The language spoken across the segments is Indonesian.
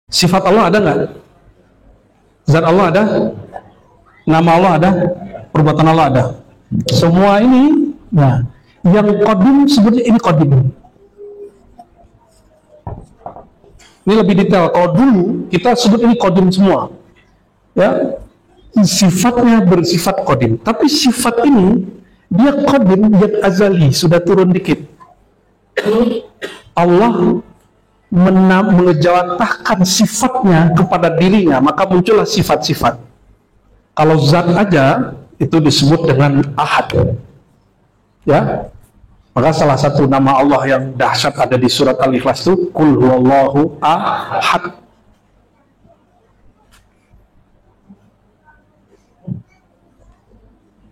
Sifat Allah ada nggak? Zat Allah ada? Nama Allah ada? Perbuatan Allah ada? Semua ini, nah, yang qadim sebutnya ini qadim. Ini lebih detail. Kalau dulu kita sebut ini qadim semua, ya, sifatnya bersifat qadim. Tapi sifat ini dia qadim, dia azali, sudah turun dikit. Allah mengejawantahkan sifatnya kepada dirinya, maka muncullah sifat-sifat. Kalau zat aja itu disebut dengan ahad, ya. Maka salah satu nama Allah yang dahsyat ada di surat Al-Ikhlas itu Qul huwallahu ahad.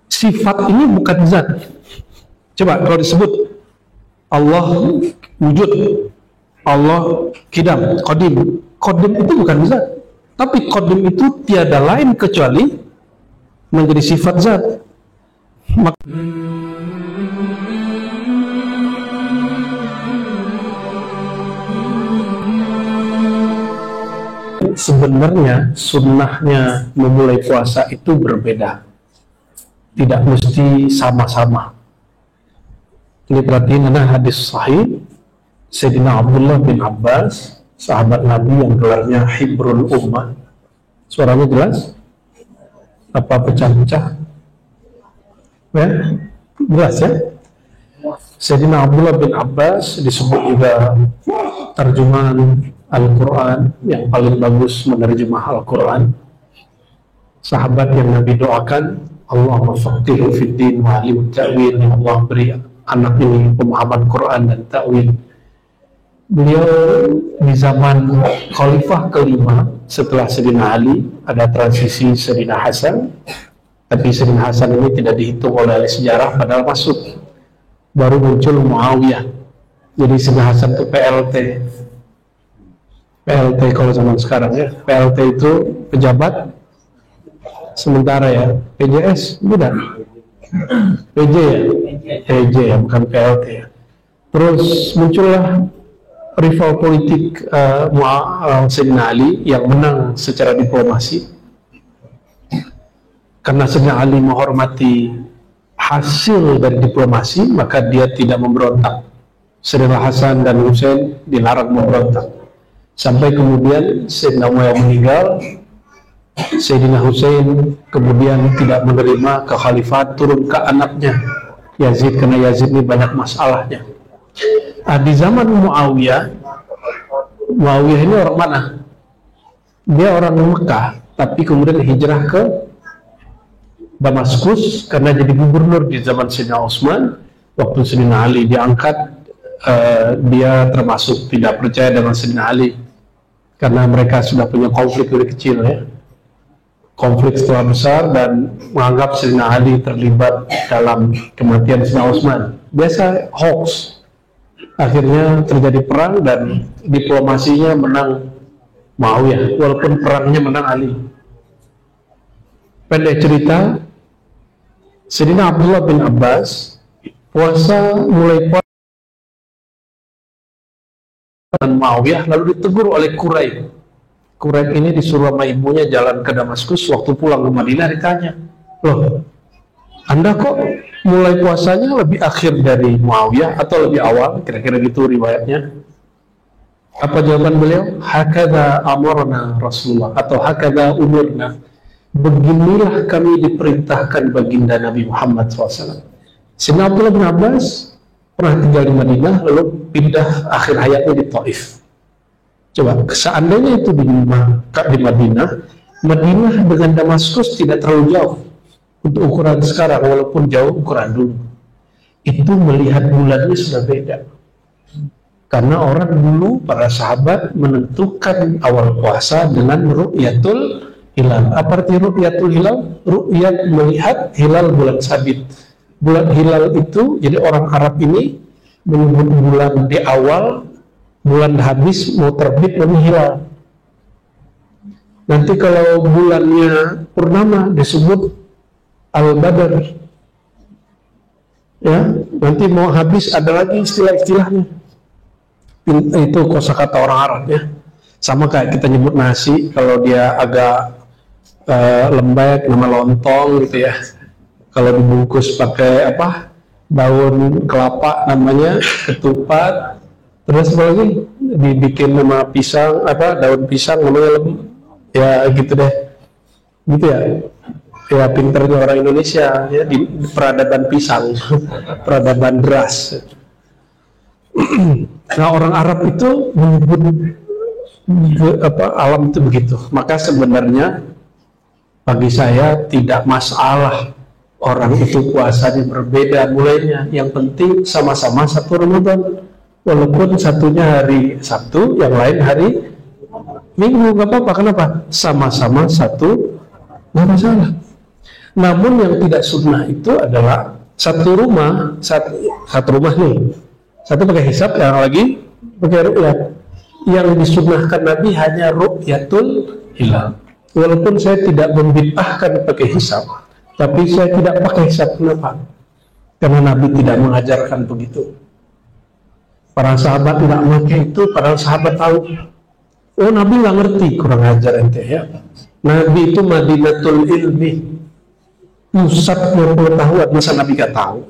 Sifat ini bukan zat. Coba kalau disebut Allah wujud, Allah qidam, qadim. Qadim itu bukan zat. Tapi qadim itu tiada lain kecuali menjadi sifat zat. Sebenarnya sunnahnya memulai puasa itu berbeda, tidak mesti sama-sama. Ini perhatiin, ada hadis sahih Sayyidina Abdullah bin Abbas, sahabat Nabi yang gelarnya Hibrul Ummah. Suaranya jelas? Apa pecah-pecah? Ya? Jelas ya? Sayyidina Abdullah bin Abbas disebut juga terjemahan Al-Quran yang paling bagus menerjemah Al-Quran. Sahabat yang Nabi doakan, Allahumma faqihu fid din wa alim ta'wil, yang Allah beri anak ini pemahaman Quran dan ta'wil. Beliau di zaman Khalifah kelima setelah Sayyidina Ali, ada transisi Sayyidina Hasan, tapi Sayyidina Hasan ini tidak dihitung oleh sejarah, padahal masuk. Baru muncul Muawiyah. Jadi Sayyidina Hasan itu PLT kalau zaman sekarang ya. PLT itu pejabat sementara ya. PJS beda. PJ ya. PJ ya, bukan PLT ya. Terus muncullah rival politik Sayyidina Ali yang menang secara diplomasi. Karena Sayyidina Ali menghormati hasil dari diplomasi, maka dia tidak memberontak. Sayyidina Hasan dan Husain dilarang memberontak. Sampai kemudian Sayyidina Muawiyah meninggal, Sayyidina Husain kemudian tidak menerima kekhalifahan, turun ke anaknya Yazid, karena Yazid ini banyak masalahnya. Di zaman Muawiyah ini orang mana? Dia orang Mekah, tapi kemudian hijrah ke Damaskus karena jadi gubernur di zaman Sayyidina Utsman. Waktu Sayyidina Ali diangkat, dia termasuk tidak percaya dengan Sayyidina Ali karena mereka sudah punya konflik dari kecil ya. Konflik setelah besar dan menganggap Sayyidina Ali terlibat dalam kematian Sayyidina Utsman. Biasa hoax. Akhirnya terjadi perang dan diplomasinya menang Muawiyah, walaupun perangnya menang Ali. Pendek cerita, Sayyidina Abdullah bin Abbas mulai puasa dan Muawiyah, lalu ditegur oleh Quraib. Quraib ini disuruh sama ibunya jalan ke Damaskus. Waktu pulang ke Madinah ditanya, loh, Anda kok mulai puasanya lebih akhir dari Muawiyah atau lebih awal? Kira-kira gitu riwayatnya. Apa jawaban beliau? Hakadha amurna Rasulullah, atau hakadha umurna. Beginilah kami diperintahkan baginda Nabi Muhammad SAW. Sayyidina Abdullah bin Abbas pernah tinggal di Madinah, lalu pindah akhir hayatnya di Taif. Coba, seandainya itu di Madinah dengan Damaskus tidak terlalu jauh untuk ukuran sekarang, walaupun jauh ukuran dulu. Itu melihat bulannya sudah beda. Karena orang dulu, para sahabat menentukan awal puasa dengan ru'yatul hilal. Apa arti ru'yatul hilal? Ru'yat, melihat hilal bulan sabit. Bulan hilal itu, jadi orang Arab ini menyebut bulan di awal, bulan habis, mau terbit namanya hilal. Nanti kalau bulannya purnama disebut al-badar. Ya, nanti mau habis ada lagi istilah-istilahnya. Itu kosakata orang Arab ya. Sama kayak kita nyebut nasi, kalau dia agak lembek nama lontong gitu ya. Kalau dibungkus pakai apa, daun kelapa namanya ketupat. Terus apa lagi, dibikin nama pisang, apa daun pisang namanya ya gitu deh, gitu ya. Ya pinternya orang Indonesia ya di peradaban pisang, peradaban beras. Nah orang Arab itu menyebut alam itu begitu. Maka sebenarnya bagi saya tidak masalah orang itu puasanya berbeda mulainya. Yang penting sama-sama satu Ramadan, walaupun satunya hari Sabtu, yang lain hari Minggu, nggak apa-apa. Kenapa? Sama-sama satu, nggak masalah. Namun yang tidak sunnah itu adalah satu rumah nih, satu pakai hisab, yang lagi pakai ru'yat. Yang disunnahkan Nabi hanya ru'yatul hilal. Walaupun saya tidak membid'ahkan pakai hisab, tapi saya tidak pakai hisab. Kenapa? Karena Nabi tidak mengajarkan begitu. Para sahabat tidak pakai itu, padahal sahabat tahu. Oh Nabi nggak ngerti, kurang ajar ente ya. Nabi itu Madinatul Ilmi, pusat pengetahuan, masa Nabi gak tahu?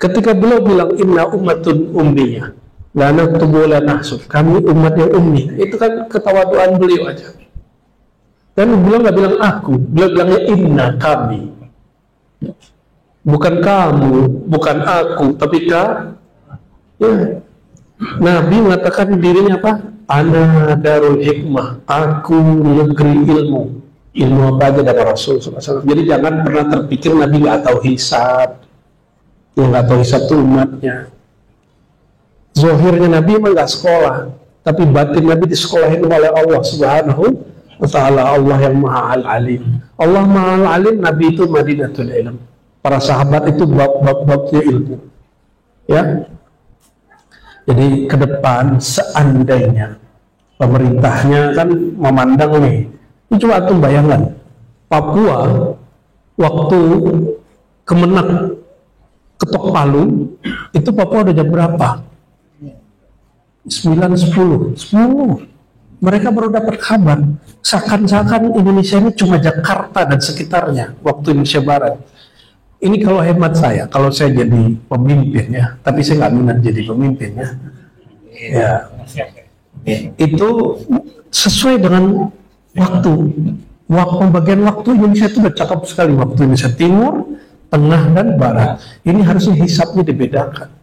Ketika beliau bilang inna ummatun ummiyah, la naktubu la nahsub, kami umat yang ummi, itu kan ketawaduan beliau aja. Dan beliau nggak bilang aku, beliau bilangnya inna, kami. Bukan kamu, bukan aku, tapi ya. Nabi mengatakan dirinya apa? Ana darul hikmah, aku negeri ilmu. Ilmu apa aja dari Rasul SAW. Jadi jangan pernah terpikir Nabi nggak tahu hisab. Yang nggak tahu hisab itu umatnya. Zohirnya Nabi memang nggak sekolah, tapi batin Nabi disekolahin oleh Allah Subhanahu wa Ta'ala. Allah yang Maha Al-Alim. Allah Maha Al-Alim, Nabi itu Madinatul Ilm. Para sahabat itu bab-babnya ilmu. Ya. Jadi ke depan seandainya pemerintahnya kan memandang nih, ini coba tuh bayangkan Papua waktu Kemenak ketok palu itu Papua udah jam berapa? 9, 10 mereka baru dapat kabar. Seakan-akan Indonesia ini cuma Jakarta dan sekitarnya waktu Indonesia Barat. Ini kalau hemat saya, kalau saya jadi pemimpin ya, tapi saya nggak minat jadi pemimpin ya, itu sesuai dengan waktu pembagian waktu Indonesia itu udah cakep sekali, waktu Indonesia Timur, Tengah, dan Barat. Ini harusnya hisapnya dibedakan.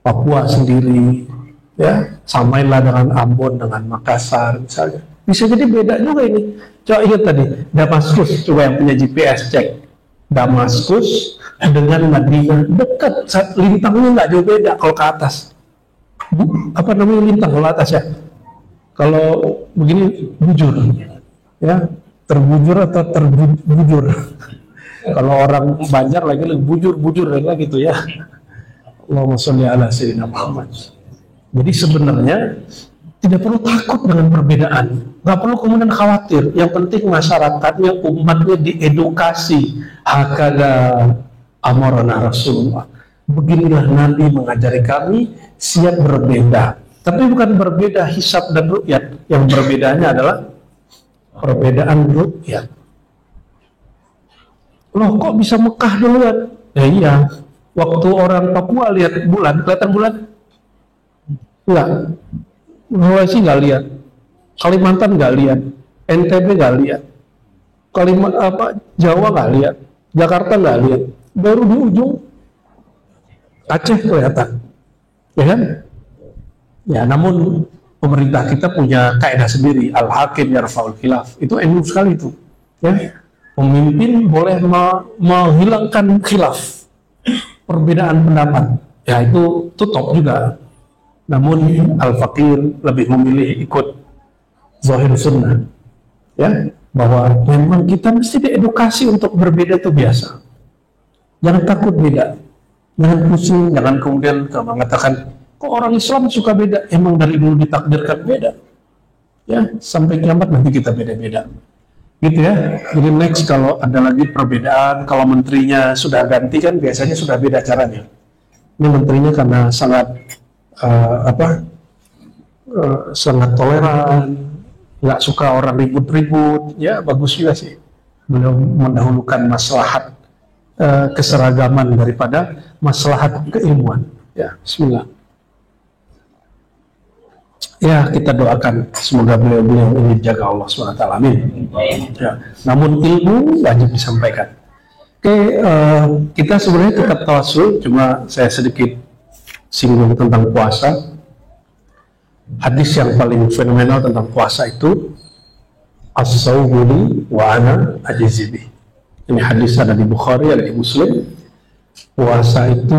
Papua sendiri, ya, samainlah dengan Ambon, dengan Makassar misalnya. Bisa jadi beda juga ini. Coba ingat tadi, Damaskus, coba yang punya GPS cek. Damaskus dengan Madinah dekat, lintangnya nggak jauh beda kalau ke atas. Apa namanya lintang kalau atas ya? Kalau begini bujur, ya terbujur atau terbujur. Kalau orang Banjar lagi bujur lagi gitu ya. Allahumma sholli ala sayyidina Muhammad. Jadi sebenarnya tidak perlu takut dengan perbedaan, nggak perlu kemudian khawatir. Yang penting masyarakatnya, umatnya diedukasi. Hakada amarana Rasulullah. Beginilah Nabi mengajari kami, siap berbeda. Tapi bukan berbeda hisab dan ru'yat. Yang berbedanya adalah perbedaan ru'yat. Loh kok bisa Mekah duluan? Ya iya, waktu orang Papua lihat bulan, kelihatan bulan? Enggak. Sulawesi nggak lihat, Kalimantan nggak lihat, NTB nggak lihat, Jawa nggak lihat, Jakarta nggak lihat, baru di ujung Aceh kelihatan, ya kan? Ya, namun pemerintah kita punya kaidah sendiri, al-hakim yarfa'ul khilaf, itu ilmu sekali itu, ya. Pemimpin boleh menghilangkan khilaf, perbedaan pendapat, ya itu top juga. Namun al-faqir lebih memilih ikut zahir sunnah, ya, bahwa memang kita mesti diedukasi untuk berbeda itu biasa. Jangan takut beda, jangan pusing, jangan kemudian mengatakan kok orang Islam suka beda. Emang dari dulu ditakdirkan beda, ya, sampai kiamat nanti kita beda-beda, gitu ya. Jadi next kalau ada lagi perbedaan, kalau menterinya sudah ganti kan biasanya sudah beda caranya. Ini menterinya karena sangat sangat toleran, nggak suka orang ribut-ribut, ya bagus juga sih. Beliau mendahulukan maslahat keseragaman daripada maslahat keilmuan. Ya, Bismillah. Ya, kita doakan semoga beliau ini dijaga Allah SWT. Amin. Ya, namun ilmu wajib disampaikan. Oke, kita sebenarnya tetap tawasul, cuma saya sedikit singgung tentang puasa. Hadis yang paling fenomenal tentang puasa itu as-sawmu li wa ana ajzi bih. Ini hadis ada di Bukhari, ada di Muslim. Puasa itu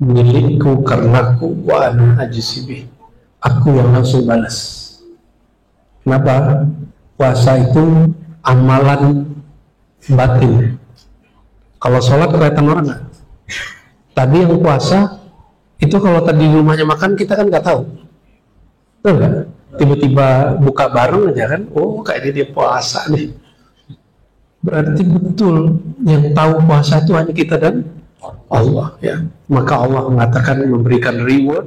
milikku karenaku, wa ana ajzi bih. Aku yang langsung balas. Kenapa? Puasa itu amalan batin. Kalau sholat kelihatan orang nggak? Tadi yang puasa itu kalau tadi di rumahnya makan kita kan nggak tahu, betul nggak? Tiba-tiba buka bareng aja kan, oh kayaknya dia puasa nih. Berarti betul yang tahu puasa itu hanya kita dan Allah, ya. Maka Allah mengatakan memberikan reward,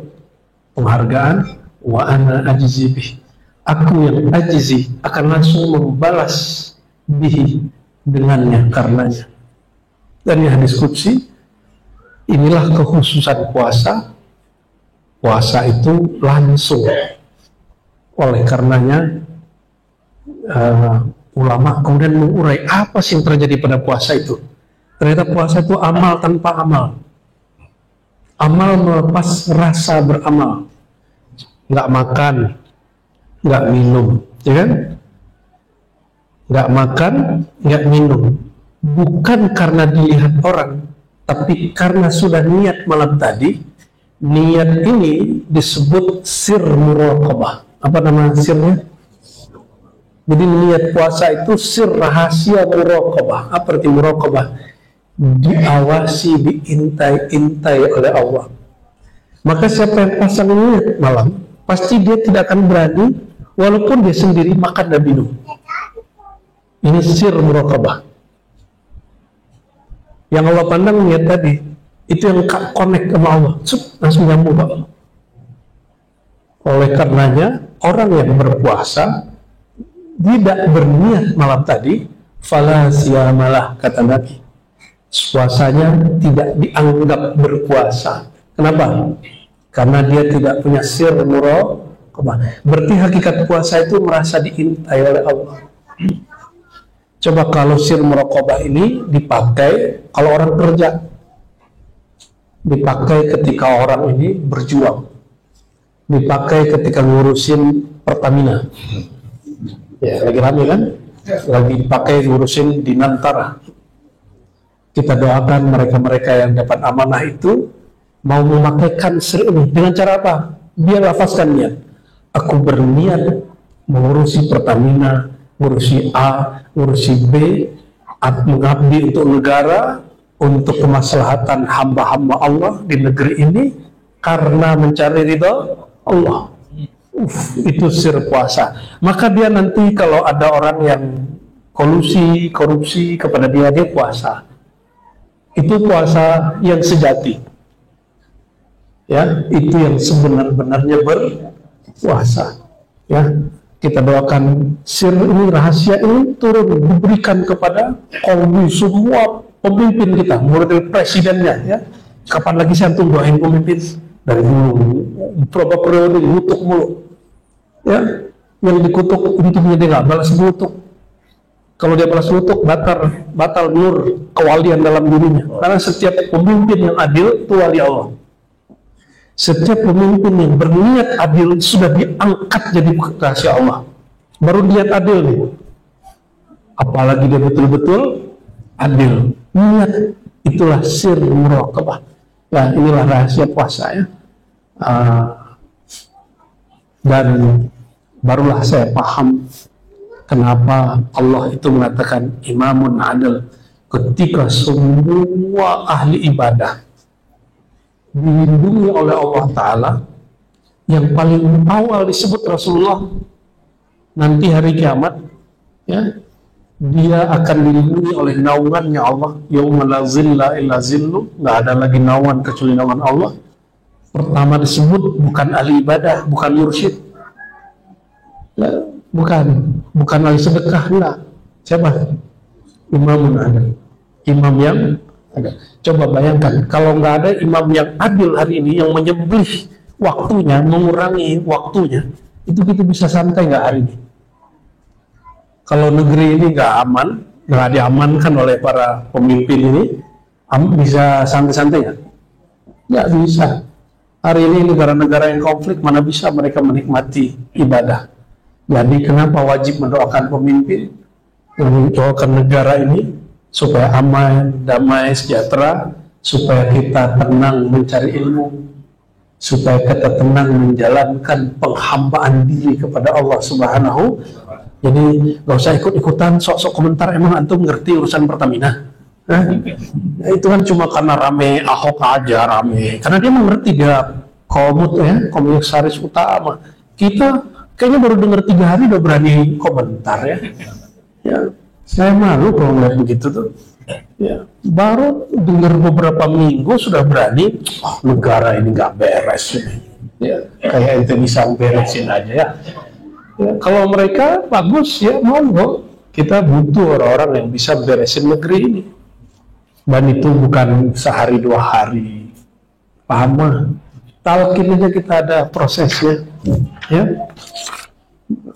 penghargaan, wa ana ajzi bih. Aku yang ajzi akan langsung membalas bihi, dengannya, karenanya. Dan ini hadis qudsi. Inilah kekhususan puasa. Puasa itu langsung. Oleh karenanya ulama kemudian mengurai apa sih yang terjadi pada puasa itu. Ternyata puasa itu amal tanpa amal. Amal melepas rasa beramal. Nggak makan, nggak minum, ya kan? Nggak makan, nggak minum. Bukan karena dilihat orang, tapi karena sudah niat malam tadi. Niat ini disebut sir muraqabah. Apa nama sirnya? Jadi niat puasa itu sir rahasia muraqabah. Apa arti muraqabah? Diawasi, diintai-intai oleh Allah. Maka siapa yang pasang niat malam, pasti dia tidak akan berani walaupun dia sendiri makan dan minum. Ini sir muraqabah. Yang Allah pandang niat tadi, itu yang connect sama Allah, langsung nyambung Pak. Oleh karenanya, orang yang berpuasa tidak berniat malam tadi, fala siyamalah, kata Nabi. Puasanya tidak dianggap berpuasa. Kenapa? Karena dia tidak punya sir muraqabah. Berarti hakikat puasa itu merasa diintai oleh Allah. Coba kalau sir muraqabah ini dipakai kalau orang kerja, dipakai ketika orang ini berjuang, dipakai ketika ngurusin Pertamina, ya lagi rame kan, lagi dipakai ngurusin Dinantara. Kita doakan mereka-mereka yang dapat amanah itu mau memakaikan sir ini dengan cara apa? Dia lafazkan niat, aku berniat mengurusi Pertamina, ngurusi A, ngurusi B, mengabdi untuk negara, untuk kemaslahatan hamba-hamba Allah di negeri ini karena mencari ridha Allah. Itu sir puasa. Maka dia nanti kalau ada orang yang kolusi, korupsi kepada dia puasa. Itu puasa yang sejati. Ya, itu yang sebenar-benarnya berpuasa. Ya. Kita doakan sir ini, rahasia ini turun diberikan kepada kaum semua pemimpin kita, mulai dari presidennya, ya. Kapan lagi saya tuh doain pemimpin dari dulu, berapa periode ngutuk mulu, ya. Yang dikutuk untungnya dia nggak balas ngutuk. Kalau dia balas ngutuk, batal nur kewalian dalam dirinya. Karena setiap pemimpin yang adil itu wali Allah. Setiap pemimpin yang berniat adil sudah diangkat jadi rahasia Allah. Baru niat adil nih. Apalagi dia betul-betul adil. Niat itulah sir muraqabah. Nah, inilah rahasia puasa ya. Dan barulah saya paham kenapa Allah itu mengatakan imamun adil, ketika semua ahli ibadah dilindungi oleh Allah Ta'ala. Yang paling awal disebut Rasulullah, nanti hari kiamat, ya, dia akan dilindungi oleh naungannya Allah. Yauma la zilla illa zillu, nggak ada lagi naungan kecuali naungan Allah. pertama disebut bukan ahli ibadah, bukan mursyid, bukan ahli sedekah, enggak. Siapa? Imamun ada. Imam yang ada. Coba bayangkan kalau nggak ada imam yang adil hari ini, yang menyembelih waktunya, mengurangi waktunya, itu kita bisa santai nggak hari ini? Kalau negeri ini nggak aman, nggak diamankan oleh para pemimpin ini, bisa santai-santai nggak? Nggak bisa. Hari ini negara-negara yang konflik, mana bisa mereka menikmati ibadah. Jadi kenapa wajib mendoakan pemimpin, mendoakan negara ini supaya aman, damai, sejahtera, supaya kita tenang mencari ilmu, supaya kita tenang menjalankan penghambaan diri kepada Allah Subhanahu. Jadi nggak usah ikut-ikutan sok-sok komentar, emang antum ngerti urusan Pertamina? Nah, itu kan cuma karena rame Ahok aja rame, karena dia mengerti, dia komisaris utama. Kita kayaknya baru dengar 3 hari udah berani komentar ya. Ya, saya malu kalau ngeliat begitu tuh. Ya, baru dengar beberapa minggu sudah berani, negara ini nggak beres. Ya, kayak ente bisa beresin aja ya. Ya, kalau mereka bagus ya monggo, kita butuh orang-orang yang bisa beresin negeri ini. Dan itu bukan sehari 2 hari, paham mah? Talqin aja kita ada prosesnya, ya.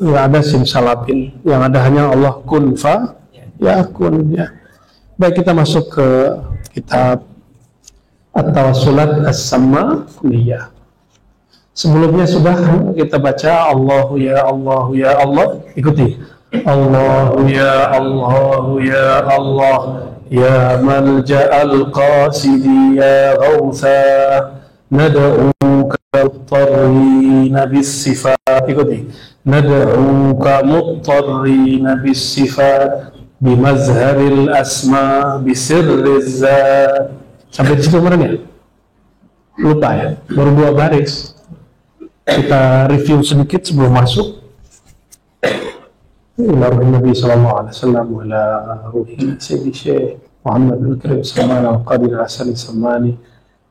Nggak ada simsalabin, yang ada hanya Allah kun fa yakun ya. Baik, kita masuk ke kitab At-Tawassulat As-Sama'iyah. Sebelumnya sudah kita baca Allahu ya Allah ya Allah, ikuti. Allahu ya Allah ya Allah ya malja'al qasidi ya ghawtha nad'uka muttarrina bis-sifat, ikuti. Nad'uka muttarrina bis-sifat bimazharil asma bisirriz zat. Sampai di situ kemarin ya? Lupa ya? Baru 2 baris. Kita review sedikit sebelum masuk. Ila ruhi Nabi sallallahu alaihi wasallam wa ila ruhi Sayyidi Syekh Muhammad al-Karim Samana al-Qadir al-Asani Samani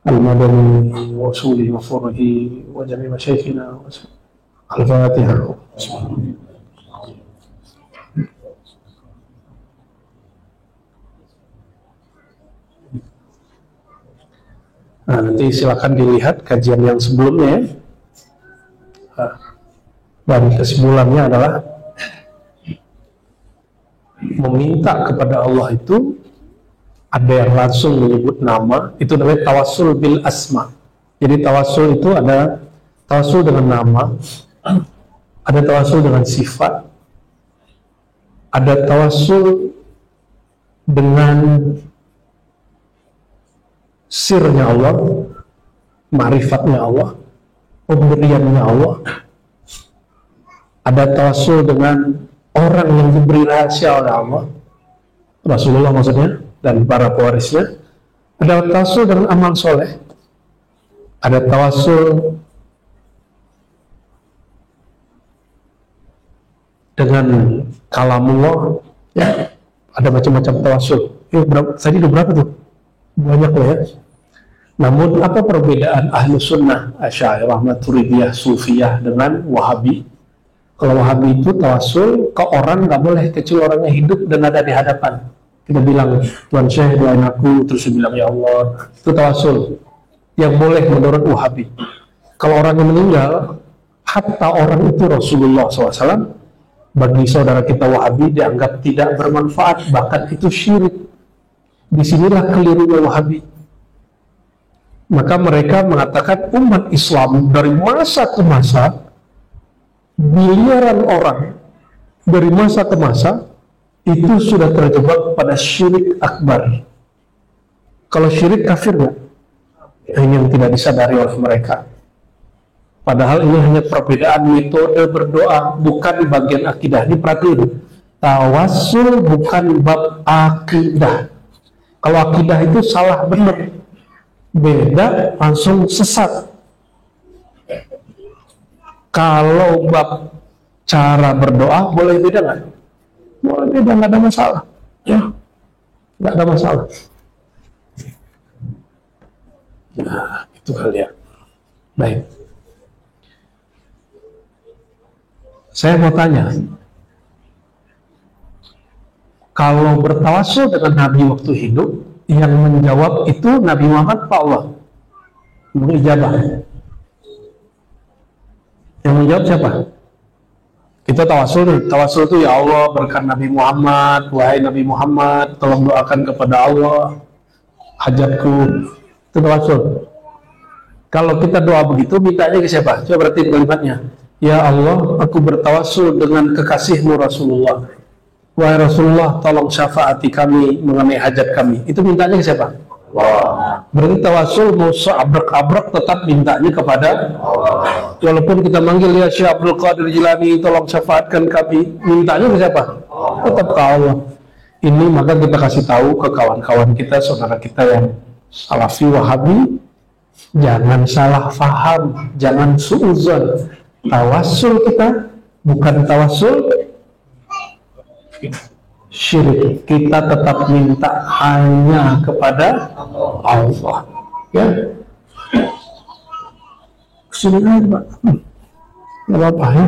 al-Madani wa usuli wa furuhi wa jami' masyayikhina al-Fatihah. Nah, nanti silakan dilihat kajian yang sebelumnya ya. Dan kesimpulannya adalah meminta kepada Allah itu ada yang langsung menyebut nama, itu namanya tawassul bil asma. Jadi tawassul itu ada tawassul dengan nama, ada tawassul dengan sifat, ada tawassul dengan sirnya Allah, ma'rifatnya Allah, pemberiannya Allah. Ada tawassul dengan orang yang diberi rahasia oleh Allah, Rasulullah maksudnya, dan para pewarisnya. Ada tawassul dengan amal soleh. Ada tawassul dengan kalamullah, ya. Ada macam-macam tawassul. Tadi udah berapa tuh? Banyak loh ya. Namun apa perbedaan ahlu sunnah, Asy'ariyah, Maturidiyah, Sufiyah dengan Wahabi? Kalau Wahabi itu tawassul ke orang nggak boleh, kecuali orang yang hidup dan ada di hadapan. Kita bilang, Tuan Syekh doain aku, terus dia bilang ya Allah, itu tawassul yang boleh menurut Wahabi. Kalau orang yang meninggal, hatta orang itu Rasulullah SAW, bagi saudara kita Wahabi dianggap tidak bermanfaat, bahkan itu syirik. Disinilah kelirunya Wahabi. Maka mereka mengatakan umat Islam dari masa ke masa, miliaran orang dari masa ke masa itu sudah terjebak pada syirik akbar. Kalau syirik kafir nggak? Ini yang tidak disadari oleh mereka. Padahal ini hanya perbedaan metode berdoa, bukan bagian akidah. Diperhatiin, tawassul bukan bab akidah. Kalau akidah itu salah benar, beda langsung sesat. Kalau bab cara berdoa boleh beda nggak? Boleh beda, nggak ada masalah. Ya, nggak ada masalah. Nah, itu kali ya. Baik. Saya mau tanya, kalau bertawasul dengan Nabi waktu hidup, yang menjawab itu Nabi Muhammad Pak Allah? Mengijabah. Yang menjawab siapa? Kita tawasul itu ya Allah berkat Nabi Muhammad, wahai Nabi Muhammad, tolong doakan kepada Allah hajatku. Itu tawasul. Kalau kita doa begitu, mintanya ke siapa? Coba berarti kalimatnya. Ya Allah, aku bertawasul dengan kekasihmu Rasulullah. Wahai Rasulullah, tolong syafaati kami mengenai hajat kami. Itu mintanya ke siapa? Allah. Berarti tawasul mau seabrek-abrek tetap mintanya kepada Allah. Walaupun kita manggil ya Syekh Abdul Qadir Jilani, tolong syafaatkan kami, mintanya ke siapa? Allah. Tetap ke Allah. Ini maka kita kasih tahu ke kawan-kawan kita, saudara kita yang Salafi Wahabi, jangan salah faham, jangan suuzon. Tawasul kita bukan tawasul syirik. Kita tetap minta hanya kepada Allah. Ya. Kesini aja, Pak. Nggak apa-apa ya.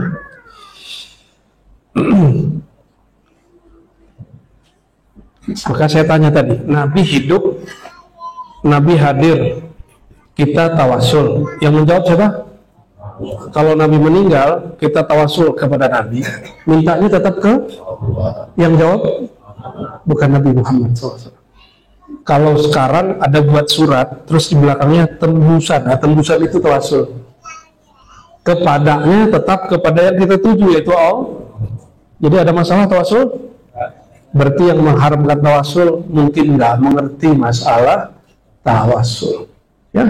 Maka saya tanya tadi, Nabi hidup, Nabi hadir, kita tawasul. Yang menjawab siapa? Kalau Nabi meninggal, kita tawasul kepada Nabi, mintanya tetap ke yang jawab bukan Nabi Muhammad SAW. Kalau sekarang ada buat surat, terus di belakangnya tembusan, nah tembusan itu tawasul. Kepadanya tetap kepada yang kita tuju, yaitu Allah. Jadi ada masalah tawasul? Berarti yang mengharamkan tawasul mungkin nggak mengerti masalah tawasul. Ya.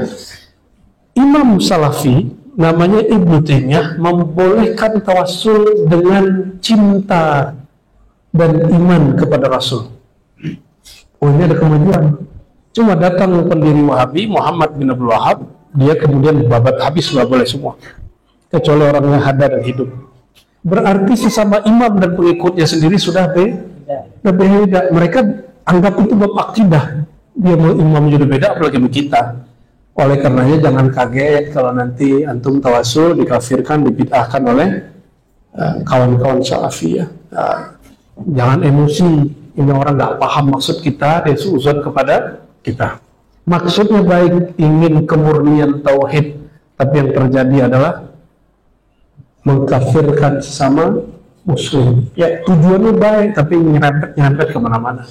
Imam Salafi namanya Ibnu Taimiyah membolehkan tawasul dengan cinta dan iman kepada Rasul. Oh, ini ada kemajuan. Cuma datang pendiri Wahabi Muhammad bin Abdul Wahab, dia kemudian babat habis, nggak boleh semua, kecuali orang yang ada dan hidup. Berarti sesama imam dan pengikutnya sendiri sudah beda. Mereka anggap itu bab akidah. Dia mau imam juga beda, apalagi kita. Oleh karenanya jangan kaget kalau nanti antum tawasul dikafirkan, dibid'ahkan oleh kawan-kawan Salafi ya. Jangan emosi, ini orang nggak paham maksud kita, dia suuzon kepada kita. Maksudnya baik, ingin kemurnian tauhid, tapi yang terjadi adalah mengkafirkan sesama muslim. Ya tujuannya baik, tapi nyerempet kemana-mana.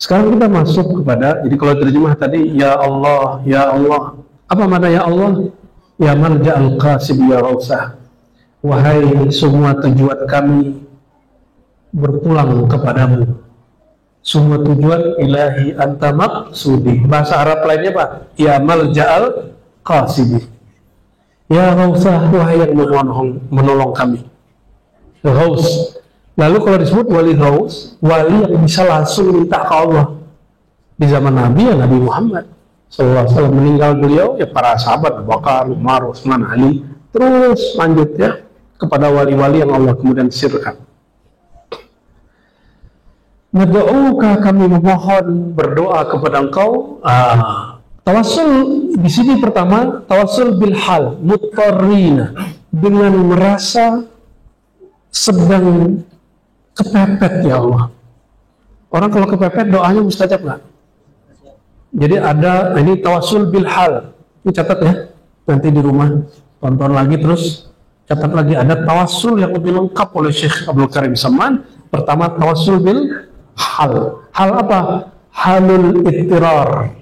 Sekarang kita masuk kepada, jadi kalau terjemah tadi, ya Allah, ya Allah. Apa makna ya Allah? Ya Malja'al Qasim ya Rausah. Wahai semua tujuan kami berpulang kepadamu. Semua tujuan ilahi anta maqsudi. Bahasa Arab lainnya apa? Ya Malja'al Qasim. Ya Rausah, wahai yang menolong kami. Raus. Lalu kalau disebut wali Raus, wali yang bisa langsung minta ke Allah. Di zaman Nabi ya Nabi Muhammad SAW, meninggal beliau ya para sahabat Abu Bakar, Umar, Utsman, Ali, terus lanjut ya kepada wali-wali yang Allah kemudian sirkan. Nad'uka, kami memohon berdoa kepada Engkau. Tawasul di sini pertama tawasul bil hal mutarrina, dengan merasa sedang kepepet ya Allah. Orang kalau kepepet doanya mustajab nggak? Jadi ada, ini tawasul bil hal. Ini catat ya, nanti di rumah tonton lagi terus catat lagi. Ada tawasul yang lebih lengkap oleh Syekh Abdul Karim Saman. Pertama tawasul bil hal. Hal apa? Halul ittirar.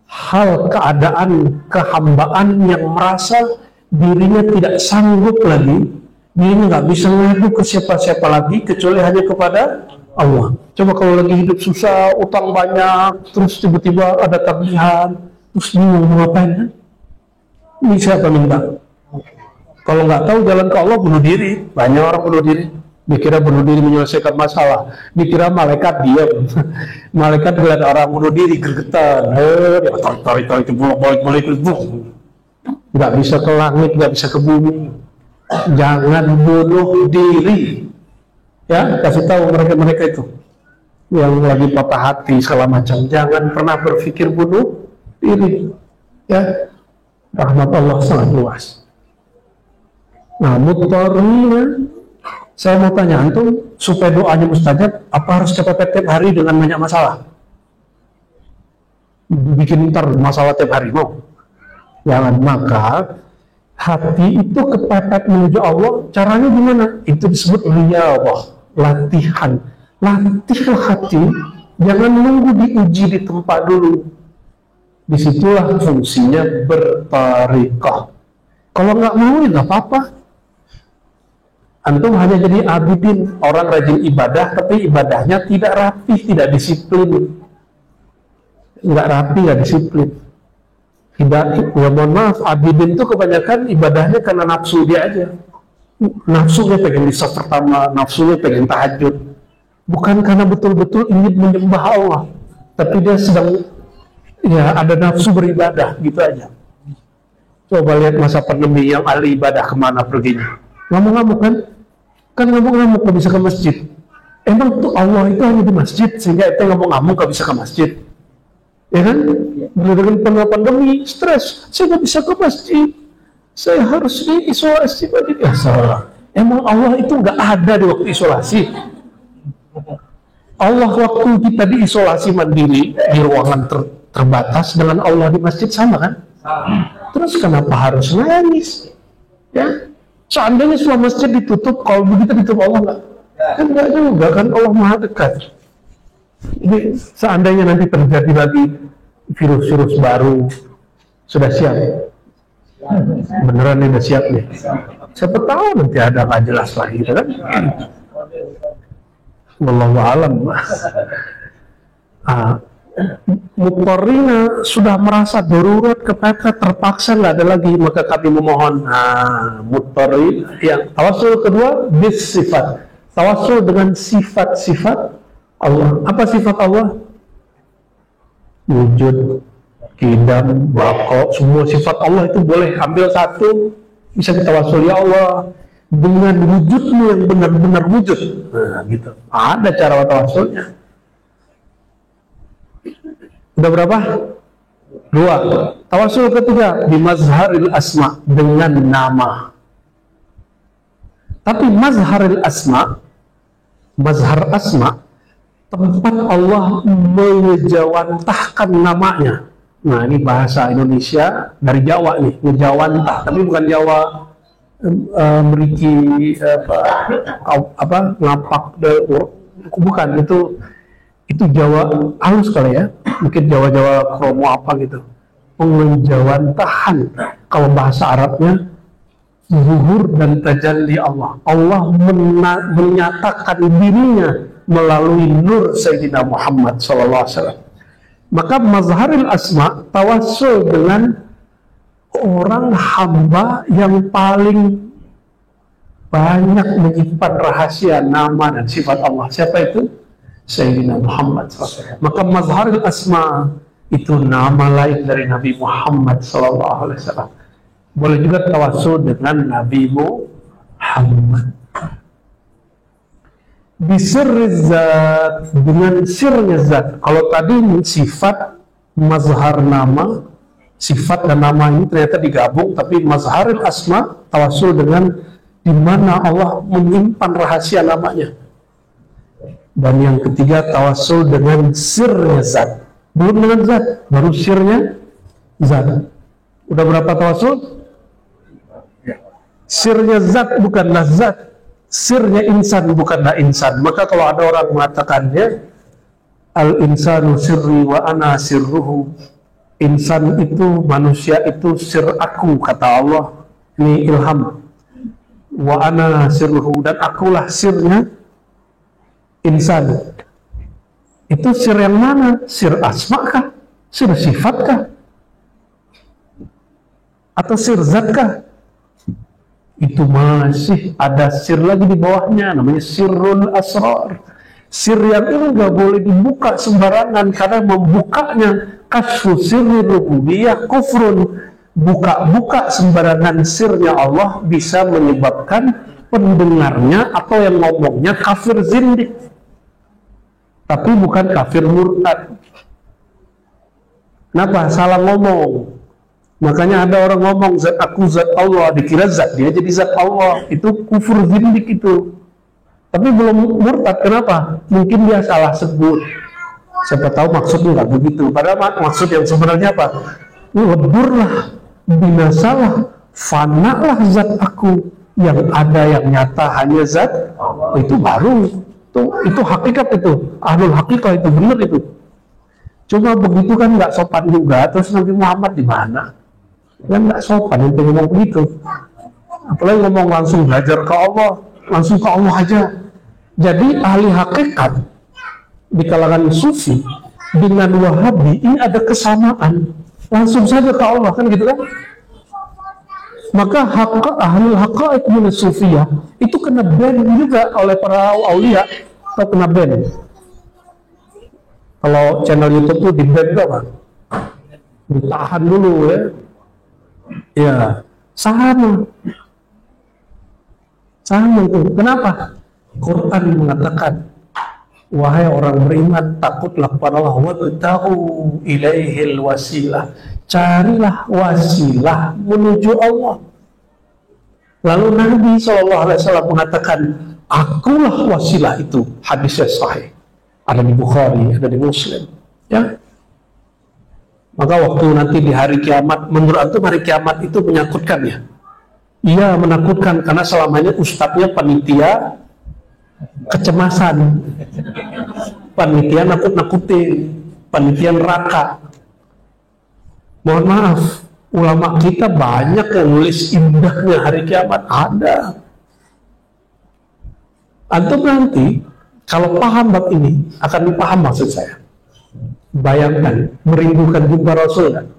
Hal keadaan kehambaan yang merasa dirinya tidak sanggup lagi. Dia nggak bisa ngadu ke siapa-siapa lagi kecuali hanya kepada Allah. Coba kalau lagi hidup susah, utang banyak, terus tiba-tiba ada tagihan, terus bingung mau ngapain? Ini siapa minta? Kalau nggak tahu jalan ke Allah, bunuh diri. Banyak orang bunuh diri. Dikira bunuh diri menyelesaikan masalah. Dikira malaikat diam. Malaikat melihat orang bunuh diri gergetan. Itu bolak-balik nggak bisa ke langit, nggak bisa ke bumi. Jangan bunuh diri. Ya, kasih tahu mereka itu yang lagi patah hati segala macam. Jangan pernah berpikir bunuh diri. Ya, Rahmat Allah sangat luas. Nah, muttarina, saya mau tanya antum, supaya doanya mustajab, apa harus kepepet tiap hari dengan banyak masalah? Bikin ntar masalah tiap hari, mau? Jangan. Maka hati itu kepepet menuju Allah, caranya gimana? Itu disebut riyadhah, latihan. Latihlah hati, jangan nunggu diuji di tempat dulu. Disitulah fungsinya bertariqah. Kalau nggak mau ya nggak apa-apa. Antum hanya jadi abidin, orang rajin ibadah, tapi ibadahnya tidak rapi, tidak disiplin. Nggak rapi, nggak disiplin. Tidak, ya mohon maaf, abidin itu kebanyakan ibadahnya karena nafsu dia aja. Nafsunya pengen di saf pertama, nafsunya pengen tahajud. Bukan karena betul-betul ingin menyembah Allah, tapi dia sedang, ya ada nafsu beribadah, gitu aja. Coba lihat masa pandemi yang ahli ibadah kemana perginya. Ngamuk-ngamuk kan? Kan ngamuk-ngamuk gak bisa ke masjid. Emang tuh Allah itu hanya di masjid, sehingga itu ngamuk-ngamuk gak bisa ke masjid. Ya kan? Dengan pandemi, stres. Saya gak bisa ke masjid. Saya harus diisolasi. Ya salah. Emang Allah itu gak ada di waktu isolasi. Allah waktu kita diisolasi mandiri di ruangan terbatas dengan Allah di masjid sama kan? Terus kenapa harus nangis? Ya? Seandainya semua masjid ditutup, kalau begitu ditutup Allah nggak? Kan nggak juga kan, Allah maha dekat. Ini seandainya nanti terjadi lagi virus-virus baru, sudah siap? Beneran ini udah siap nih? Siapa tahu nanti ada nggak jelas lagi, kan? Wallahu a'lam. Muttarina sudah merasa darurat, kepepet, terpaksa, nggak ada lagi, maka kami memohon. Muttari yang tawassul kedua bis sifat, tawassul dengan sifat-sifat Allah. Apa sifat Allah? Wujud, qidam, baqa, semua sifat Allah itu boleh ambil satu, bisa kita tawassul, ya Allah dengan wujudmu yang benar-benar wujud. Nah gitu, ada cara tawassulnya. Udah berapa? 2. Tawassul ketiga bimazharil asma, dengan nama. Tapi mazharil asma, mazhar asma, tempat Allah mengejawantahkan namanya. Nah ini bahasa Indonesia dari Jawa nih, ngejawantah, tapi bukan Jawa meriki apa ngapak, bukan itu Jawa halus kali ya, mungkin Jawa kromo apa gitu, pengejawantahan. Kalau bahasa Arabnya zuhur dan tajalli Allah. Allah menyatakan dirinya melalui nur Sayyidina Muhammad SAW. Maka mazharil asma, tawassul dengan orang hamba yang paling banyak menyimpan rahasia nama dan sifat Allah. Siapa itu? Sayyidina Muhammad SAW. Maka mazharil asma itu nama lain dari Nabi Muhammad SAW. Boleh juga tawassul dengan Nabi Muhammad. Bisirri zat, dengan sirnya zat. Kalau tadi sifat, mazhar nama, sifat dan nama ini ternyata digabung, tapi mazharil asma tawassul dengan di mana Allah menyimpan rahasia namanya. Dan yang ketiga tawassul dengan sirnya zat. Belum dengan zat, baru sirnya zat. Udah berapa tawassul? Sirnya zat bukanlah zat, sirnya insan bukanlah insan. Maka kalau ada orang mengatakannya al-insanu sirri wa ana sirruhu, insan itu, manusia itu sir aku, kata Allah. Ini ilham. Wa ana sirruhu, dan akulah sirnya insan. Itu sir yang mana? Sir asma kah? Sir sifat kah? Atau sir zat kah? Itu masih ada sir lagi di bawahnya, namanya sirrul asrar. Sir yang ini nggak boleh dibuka sembarangan, karena membukanya kasfu sirri rububiyah kufrun. Buka-buka sembarangan sirnya Allah bisa menyebabkan pendengarnya atau yang ngomongnya kafir zindik, tapi bukan kafir murtad. Kenapa? Salah ngomong. Makanya ada orang ngomong zat aku zat Allah, dikira zat dia jadi zat Allah. Itu kufur zindik itu. Tapi belum murtad, kenapa? Mungkin dia salah sebut. Siapa tahu maksudnya nggak begitu. Padahal maksud yang sebenarnya apa? Leburlah, binasalah, fanalah zat aku. Yang ada yang nyata hanya zat. Itu baru. Itu hakikat itu. Ahlul hakikat itu benar itu. Cuma begitu kan nggak sopan juga. Terus Nabi Muhammad di mana? Kan nggak sopan itu ngomong begitu. Apalagi ngomong langsung belajar ke Allah, langsung ke Allah aja. Jadi ahli hakikat di kalangan sufi dengan wahabi ini ada kesamaan, langsung saja ke Allah, kan gitu kan. Maka ahli hakikat min sufiyah itu kena ban juga oleh para aulia, atau kena ban. Kalau channel YouTube tuh di ban apa? Ditahan dulu ya. Ya, sama itu. Kenapa? Quran mengatakan, wahai orang beriman, takutlah kepada Allah, wabtaghu ilaihil wasilah, carilah wasilah menuju Allah. Lalu Nabi SAW mengatakan, akulah wasilah itu. Hadisnya sahih, ada di Bukhari, ada di Muslim. Ya. Maka waktu nanti di hari kiamat, menurut antum hari kiamat itu menyangkutkan ya? Iya, menakutkan, karena selama ini ustadznya panitia kecemasan, panitia nakut-nakutin, panitia neraka. Mohon maaf, ulama kita banyak yang nulis indahnya hari kiamat, ada. Antum nanti kalau paham bab ini akan dipaham maksud saya. Bayangkan, merindukan jumpa Rasul kan?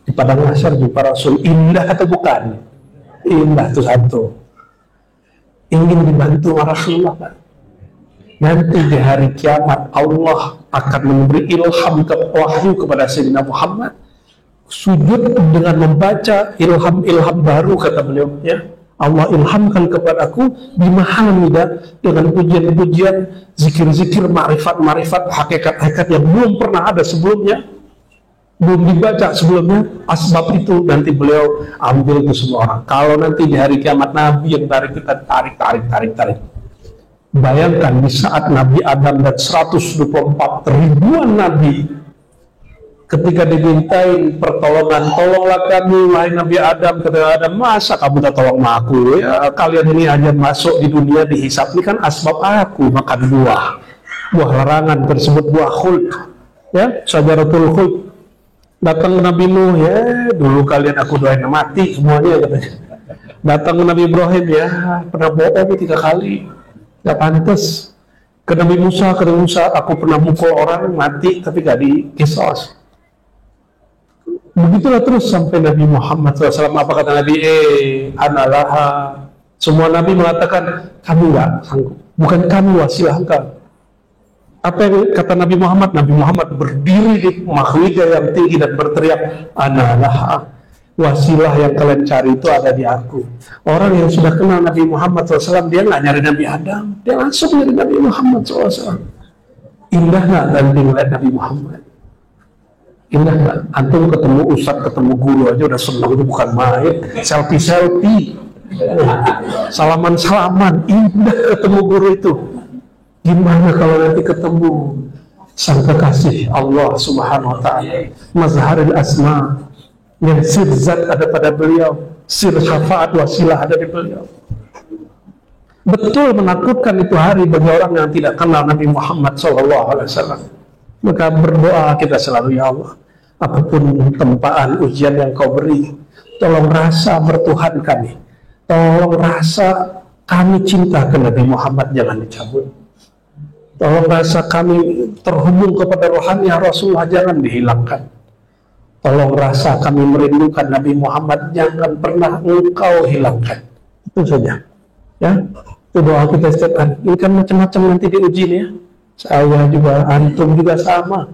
Di padang mahsyar jumpa Rasul, indah atau bukan? Indah itu satu. Ingin dibantu Rasulullah kan? Nanti di hari kiamat Allah akan memberi ilham wahyu kepada Sayyidina Muhammad, sujud dengan membaca ilham-ilham baru, kata beliau ya. Allah ilhamkan kepadaku bimahamidah, dengan pujian-pujian, zikir-zikir, ma'rifat-ma'rifat, hakikat-hakikat yang belum pernah ada sebelumnya, belum dibaca sebelumnya. Asbab itu nanti beliau ambil ke semua orang. Kalau nanti di hari kiamat Nabi yang tarik, kita tarik. Bayangkan di saat Nabi Adam dan 124 ribuan Nabi ketika dimintain pertolongan, tolonglah kami wahai Nabi Adam, kata Adam, masa kamu tak tolong aku ya, kalian ini hanya masuk di dunia dihisap, ini kan asbab aku makan buah larangan tersebut, buah khuld ya, syajaratul khuld. Datang ke Nabi Nuh, ya dulu kalian aku doain mati semuanya katanya. Datang ke Nabi Ibrahim, ya pernah bohong 3 kali, gak pantas. Ke Nabi Musa, aku pernah mukul orang mati tapi gak dikisos. Begitulah terus sampai Nabi Muhammad SAW. Apa kata Nabi? Analaha. Semua Nabi mengatakan, kami nggak sanggup. Bukan kami wasilah engkau. Apa yang kata Nabi Muhammad? Nabi Muhammad berdiri di mahliga yang tinggi dan berteriak, Analaha. Wasilah yang kalian cari itu ada di aku. Orang yang sudah kenal Nabi Muhammad SAW, dia nggak nyari Nabi Adam. Dia langsung nyari Nabi Muhammad SAW. Indah nggak nanti melihat Nabi Muhammad? Indah nggak? Antum ketemu ustadz, ketemu guru aja udah senang, itu bukan main. Selfie, salaman, indah ketemu guru itu. Gimana kalau nanti ketemu sang kekasih Allah Subhanahu Wa Taala, mazharil asma, yang sir zat ada pada beliau, sir syafaat wasilah ada di beliau. Betul menakutkan itu hari bagi orang yang tidak kenal Nabi Muhammad SAW. Maka berdoa kita selalu, ya Allah, apapun tempaan ujian yang kau beri, tolong rasa bertuhan kami, tolong rasa kami cinta ke Nabi Muhammad jangan dicabut, tolong rasa kami terhubung kepada rohani Rasulullah jangan dihilangkan, tolong rasa kami merindukan Nabi Muhammad jangan pernah engkau hilangkan. Itu saja ya, itu doa kita setiap hari. Ini kan macam-macam nanti diuji nih ya. Saya juga, antum juga sama.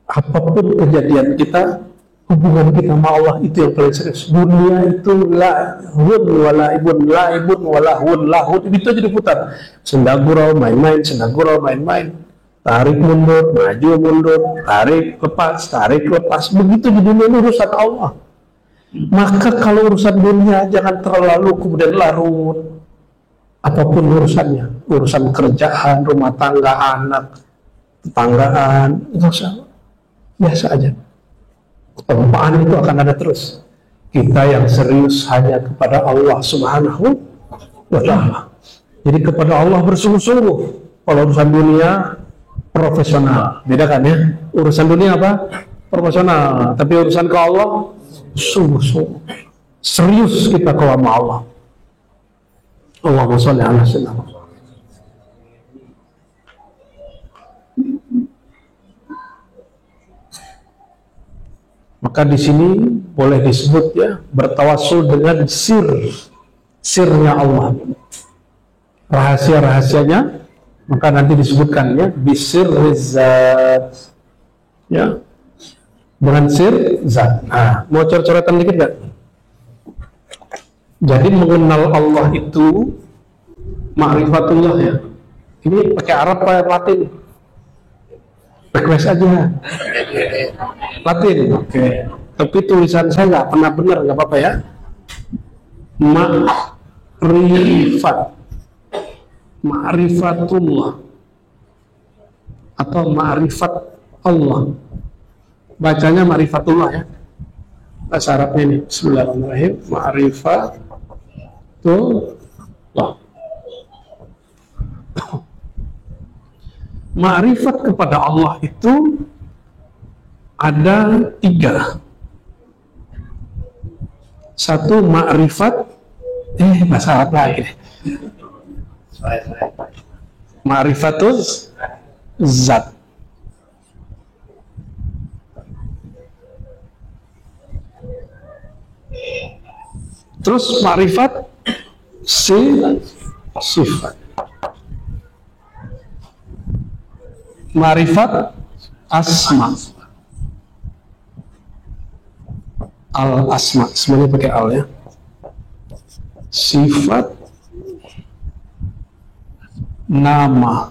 Apapun kejadian kita, hubungan kita sama Allah itu yang paling serius. Dunia itu lahun walaibun, lahun, itu aja diputar. Sendagurau main-main, tarik mundur, maju mundur, tarik lepas, begitu di dunia ini urusan Allah. Maka kalau urusan dunia jangan terlalu kemudian larut. Apapun urusannya, urusan kerjaan, rumah tangga, anak, tetanggaan, itu biasa aja. Tempaan itu akan ada terus. Kita yang serius hanya kepada Allah Subhanahu wa Ta'ala. Jadi kepada Allah bersungguh-sungguh. Kalau urusan dunia profesional, beda kan ya? Urusan dunia apa? Profesional. Tapi urusan ke Allah sungguh-sungguh. Serius kita ke Allah. Allahumma sholli ala sayyidina. Maka di sini boleh disebut ya, bertawassul dengan sirnya Allah, rahasia-rahasianya, maka nanti disebutkan ya, bisir zat, ya, dengan sir zat. Nah, mau coret-coretan dikit gak? Jadi mengenal Allah itu ma'rifatullah ya. Ini pakai Arab apa Latin? Request aja. Latin, oke. Tapi tulisan saya nggak pernah benar, nggak apa-apa ya. Ma'rifatullah atau ma'rifat Allah. Bacanya ma'rifatullah ya. Bahasa Arabnya ini. Bismillahirrahmanirrahim. Ma'rifatullah. Ma'rifat kepada Allah itu ada 3. Satu ma'rifat, bahasa Arab lagi. Ma'rifatul zat. Terus ma'rifat sifat. Ma'rifat asma. Al-asma, semuanya pakai al ya. Sifat nama.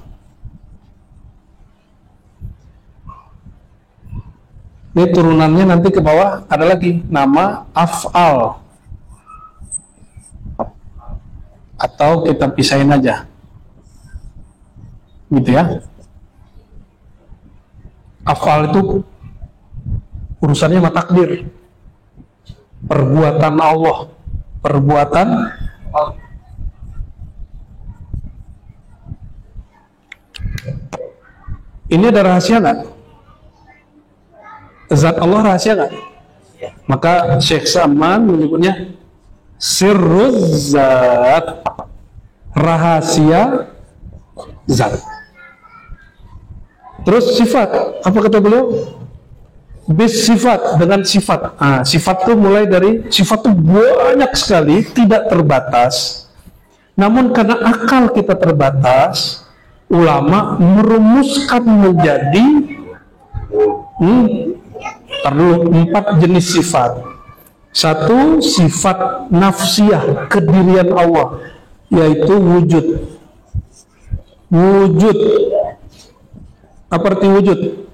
Ini turunannya nanti ke bawah ada lagi nama af'al. Atau kita pisahin aja. Gitu ya. Af'al itu urusannya sama takdir. Perbuatan Allah. Perbuatan Allah. Ini ada rahasia nggak? Zat Allah rahasia nggak? Maka Syekh Saman menyebutnya sirruz zat, rahasia zat. Terus sifat, apa kata beliau? Bis sifat, dengan sifat. Sifat itu mulai dari, sifat itu banyak sekali, tidak terbatas. Namun karena akal kita terbatas, ulama merumuskan menjadi 4 jenis sifat. Satu, sifat nafsiyah, kedirian Allah, yaitu wujud. Wujud. Apa arti wujud?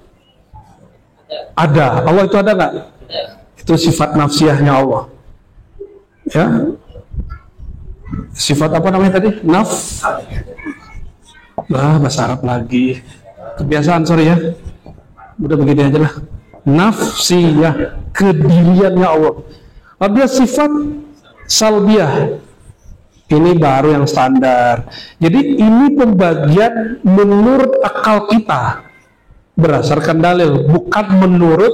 Ada. Allah itu ada nggak? Itu sifat nafsiyahnya Allah. Ya. Sifat apa namanya tadi? Bahasa Arab lagi. Kebiasaan, sorry ya. Udah begini aja lah. Nafsiyah, kediriannya Allah. Ada sifat salbiyah. Ini baru yang standar. Jadi ini pembagian menurut akal kita. Berdasarkan dalil, bukan menurut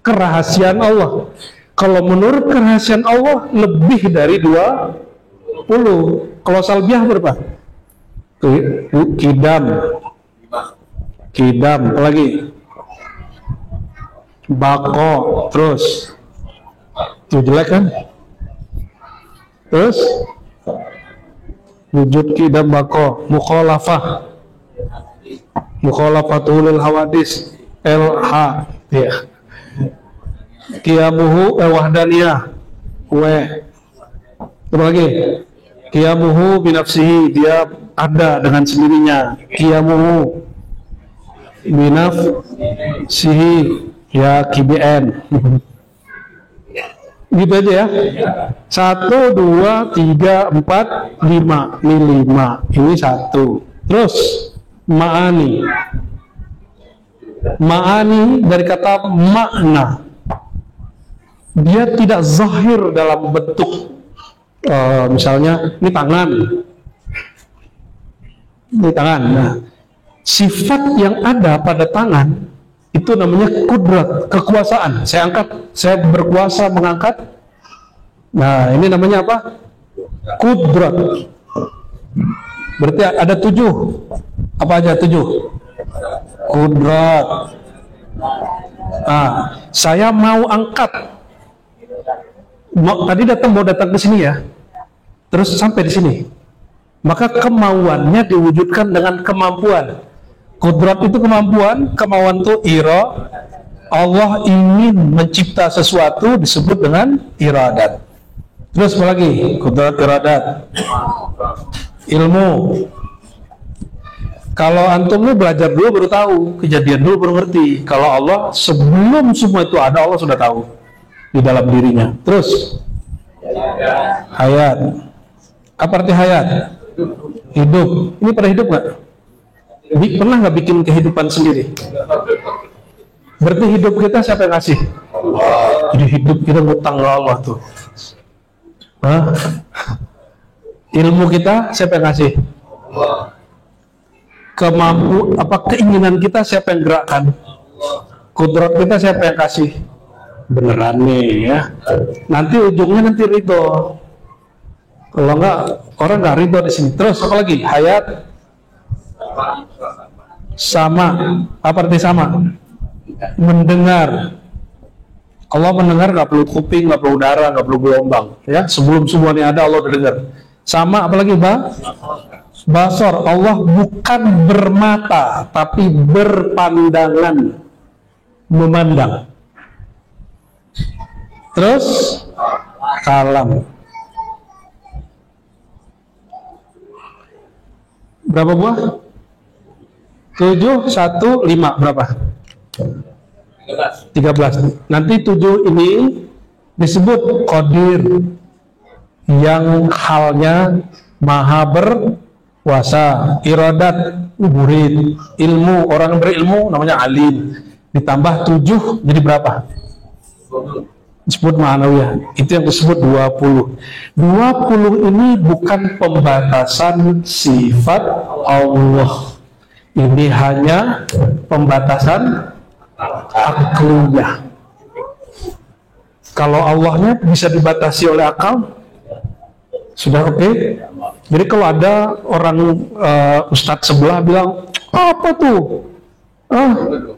kerahasiaan Allah. Kalau menurut kerahasiaan Allah lebih dari 20. Kalau salbiah berapa? Kidam, apa lagi? Bako, terus itu jelek kan? Terus wujud kidam bako, mukhalafatul hawadis, LH ya. Qiyamuhu wahdaniyah, apa lagi? Qiyamuhu binafsihi, dia ada dengan sendirinya. Qiyamuhu binafsihi, ya KBN. Gitu aja ya. 1, 2, 3, 4, 5. Ini 5. Ini 1. Terus ma'ani. Ma'ani dari kata makna. Dia tidak zahir dalam bentuk misalnya ini tangan. Ini tangan. Nah, sifat yang ada pada tangan itu namanya kudrat, kekuasaan. Saya angkat, saya berkuasa mengangkat. Nah, ini namanya apa? Kudrat. Berarti ada 7. Apa aja 7? Kudrat. Nah, saya mau angkat. Tadi mau datang ke sini ya. Terus sampai di sini. Maka kemauannya diwujudkan dengan kemampuan. Kudrat itu kemampuan, kemauan itu ira. Allah ingin mencipta sesuatu disebut dengan iradat. Terus apa lagi? Kudrat, iradat. Ilmu. Kalau antum lu belajar dulu baru tahu, kejadian dulu baru ngerti. Kalau Allah sebelum semua itu ada, Allah sudah tahu di dalam dirinya. Terus hayat. Apa arti hayat? Hidup. Ini pada hidup nggak? Pernah nggak bikin kehidupan sendiri? Berarti hidup kita siapa yang ngasih? Jadi hidup kita ngutang ke Allah tuh. Hah? Ilmu kita siapa yang ngasih? Keinginan kita siapa yang gerakkan? Kudrat kita siapa yang kasih? Beneran nih ya. Nanti ujungnya nanti ridho. Kalau enggak, orang nggak ridho di sini. Terus apa lagi? Hayat. Sama. Apa arti sama? Mendengar. Allah mendengar, nggak perlu kuping, nggak perlu udara, nggak perlu gelombang. Ya, sebelum semuanya ada Allah udah dengar. Sama apa lagi, Basor. Allah bukan bermata, tapi berpandangan, memandang. Terus kalam. Berapa buah? 7, 1, 5. Berapa? 13. Nanti 7 ini disebut qadir, yang halnya maha berkuasa. Iradat, murid. Ilmu, orang berilmu namanya alim. Ditambah 7 jadi berapa? Disebut ma'nawiyah. Itu yang disebut 20. 20 ini bukan pembatasan sifat Allah. Ini hanya pembatasan akliyah. Kalau Allahnya bisa dibatasi oleh akal, sudah oke. Jadi kalau ada orang ustadz sebelah bilang, apa tuh?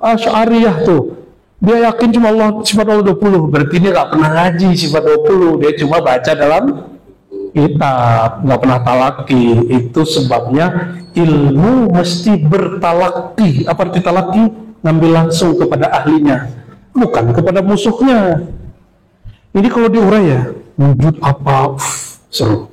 Asy'ariyah tuh. Dia yakin cuma Allah, sifat Allah 20. Berarti dia nggak pernah ngaji sifat 20. Dia cuma baca dalam kitab, nggak pernah talaki. Itu sebabnya ilmu mesti bertalaki. Apa arti talaki? Ngambil langsung kepada ahlinya, bukan kepada musuhnya. Ini kalau diurai ya, wujud apa? Seru.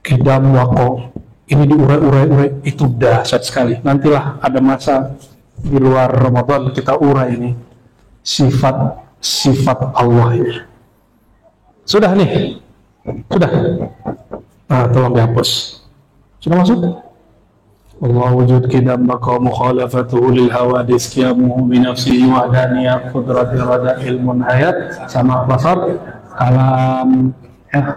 Kidam wako. Ini diurai-urai, itu dahsyat sekali. Nantilah ada masa di luar Ramadan kita urai ini sifat Allah ini. Sudah nih, sudah. Nah, tolong dihapus. Sudah masuk? Allah wujud kidam baka mukhalafatuhu lil hawadis qiyamuhu bi nafsihi wa daniyah qudrat irada ilmun hayat sama basar kalam ya.